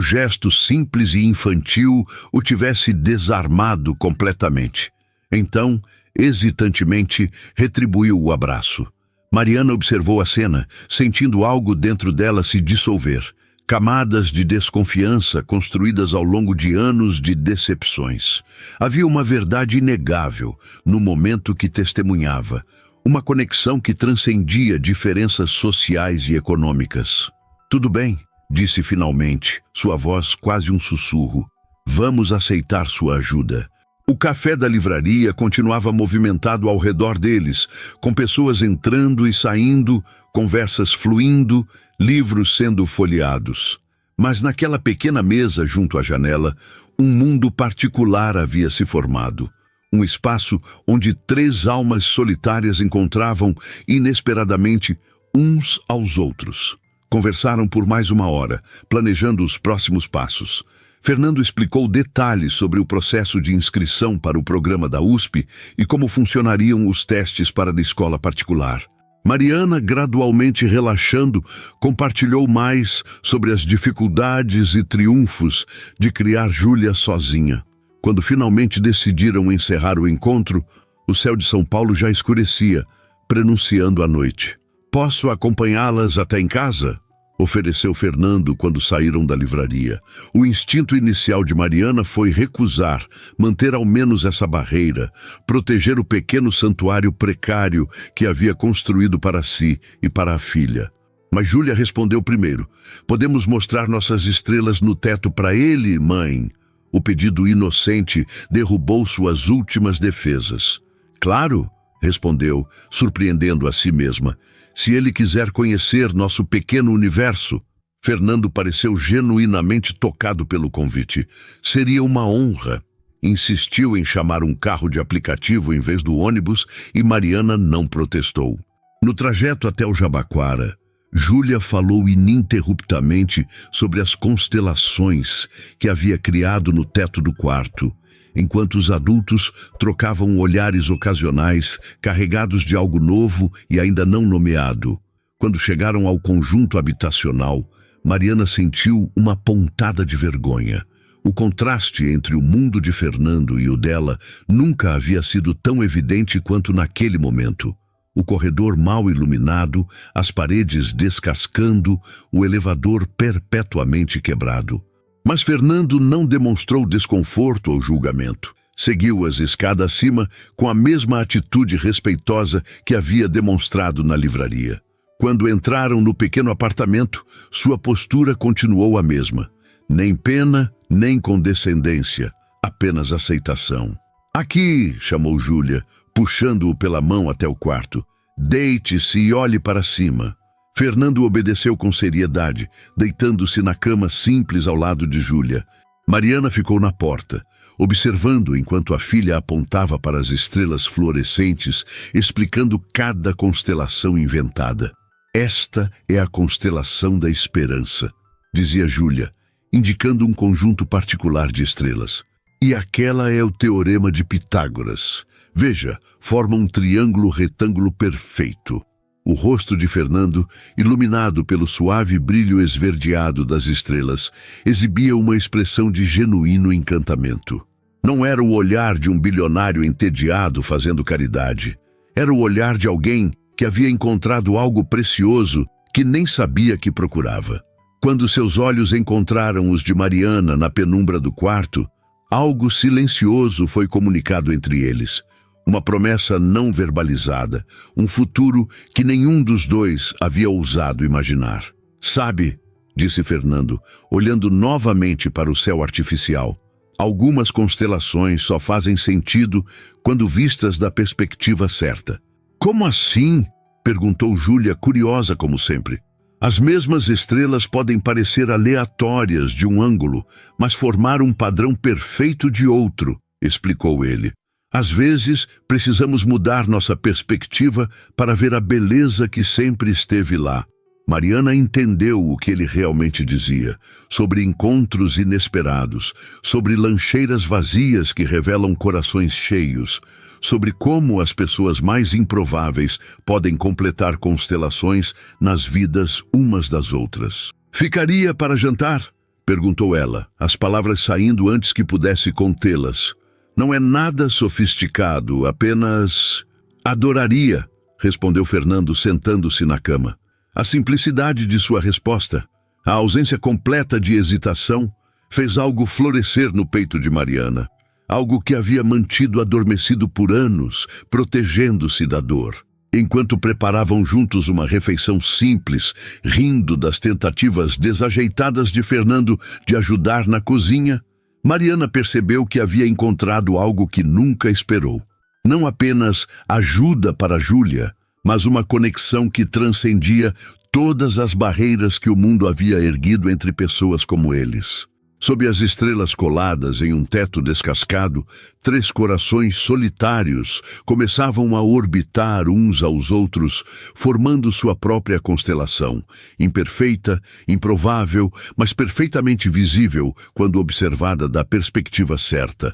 gesto simples e infantil o tivesse desarmado completamente. Então, hesitantemente, retribuiu o abraço. Mariana observou a cena, sentindo algo dentro dela se dissolver. Camadas de desconfiança construídas ao longo de anos de decepções. Havia uma verdade inegável no momento que testemunhava, uma conexão que transcendia diferenças sociais e econômicas. Tudo bem, disse finalmente, sua voz quase um sussurro. Vamos aceitar sua ajuda. O café da livraria continuava movimentado ao redor deles, com pessoas entrando e saindo, conversas fluindo, livros sendo folheados. Mas naquela pequena mesa junto à janela, um mundo particular havia se formado. Um espaço onde 3 almas solitárias encontravam, inesperadamente, uns aos outros. Conversaram por mais 1 hora, planejando os próximos passos. Fernando explicou detalhes sobre o processo de inscrição para o programa da USP e como funcionariam os testes para a escola particular. Mariana, gradualmente relaxando, compartilhou mais sobre as dificuldades e triunfos de criar Júlia sozinha. Quando finalmente decidiram encerrar o encontro, o céu de São Paulo já escurecia, prenunciando a noite. Posso acompanhá-las até em casa? Ofereceu Fernando quando saíram da livraria. O instinto inicial de Mariana foi recusar, manter ao menos essa barreira, proteger o pequeno santuário precário que havia construído para si e para a filha. Mas Júlia respondeu primeiro. Podemos mostrar nossas estrelas no teto para ele, mãe? O pedido inocente derrubou suas últimas defesas. Claro, respondeu, surpreendendo a si mesma. Se ele quiser conhecer nosso pequeno universo. Fernando pareceu genuinamente tocado pelo convite. Seria uma honra. Insistiu em chamar um carro de aplicativo em vez do ônibus e Mariana não protestou. No trajeto até o Jabaquara, Júlia falou ininterruptamente sobre as constelações que havia criado no teto do quarto, enquanto os adultos trocavam olhares ocasionais carregados de algo novo e ainda não nomeado. Quando chegaram ao conjunto habitacional, Mariana sentiu uma pontada de vergonha. O contraste entre o mundo de Fernando e o dela nunca havia sido tão evidente quanto naquele momento. O corredor mal iluminado, as paredes descascando, o elevador perpetuamente quebrado. Mas Fernando não demonstrou desconforto ou julgamento. Seguiu as escadas acima com a mesma atitude respeitosa que havia demonstrado na livraria. Quando entraram no pequeno apartamento, sua postura continuou a mesma. Nem pena, nem condescendência, apenas aceitação. Aqui, chamou Júlia, puxando-o pela mão até o quarto. Deite-se e olhe para cima. Fernando obedeceu com seriedade, deitando-se na cama simples ao lado de Júlia. Mariana ficou na porta. observando enquanto a filha apontava para as estrelas fluorescentes, explicando cada constelação inventada. Esta é a constelação da esperança, dizia Júlia, indicando um conjunto particular de estrelas. E aquela é o teorema de Pitágoras. Veja, forma um triângulo retângulo perfeito. O rosto de Fernando, iluminado pelo suave brilho esverdeado das estrelas, exibia uma expressão de genuíno encantamento. Não era o olhar de um bilionário entediado fazendo caridade. Era o olhar de alguém que havia encontrado algo precioso que nem sabia que procurava. Quando seus olhos encontraram os de Mariana na penumbra do quarto, algo silencioso foi comunicado entre eles. Uma promessa não verbalizada, um futuro que nenhum dos dois havia ousado imaginar. Sabe, disse Fernando, olhando novamente para o céu artificial, algumas constelações só fazem sentido quando vistas da perspectiva certa. Como assim? Perguntou Júlia, curiosa como sempre. As mesmas estrelas podem parecer aleatórias de um ângulo, mas formar um padrão perfeito de outro, explicou ele. Às vezes, precisamos mudar nossa perspectiva para ver a beleza que sempre esteve lá. Mariana entendeu o que ele realmente dizia, sobre encontros inesperados, sobre lancheiras vazias que revelam corações cheios, sobre como as pessoas mais improváveis podem completar constelações nas vidas umas das outras. "Ficaria para jantar?" perguntou ela, as palavras saindo antes que pudesse contê-las. "Não é nada sofisticado, apenas... adoraria", respondeu Fernando, sentando-se na cama. A simplicidade de sua resposta, a ausência completa de hesitação, fez algo florescer no peito de Mariana. Algo que havia mantido adormecido por anos, protegendo-se da dor. Enquanto preparavam juntos uma refeição simples, rindo das tentativas desajeitadas de Fernando de ajudar na cozinha, Mariana percebeu que havia encontrado algo que nunca esperou. Não apenas ajuda para Júlia, mas uma conexão que transcendia todas as barreiras que o mundo havia erguido entre pessoas como eles. Sob as estrelas coladas em um teto descascado, 3 corações solitários começavam a orbitar uns aos outros, formando sua própria constelação, imperfeita, improvável, mas perfeitamente visível quando observada da perspectiva certa.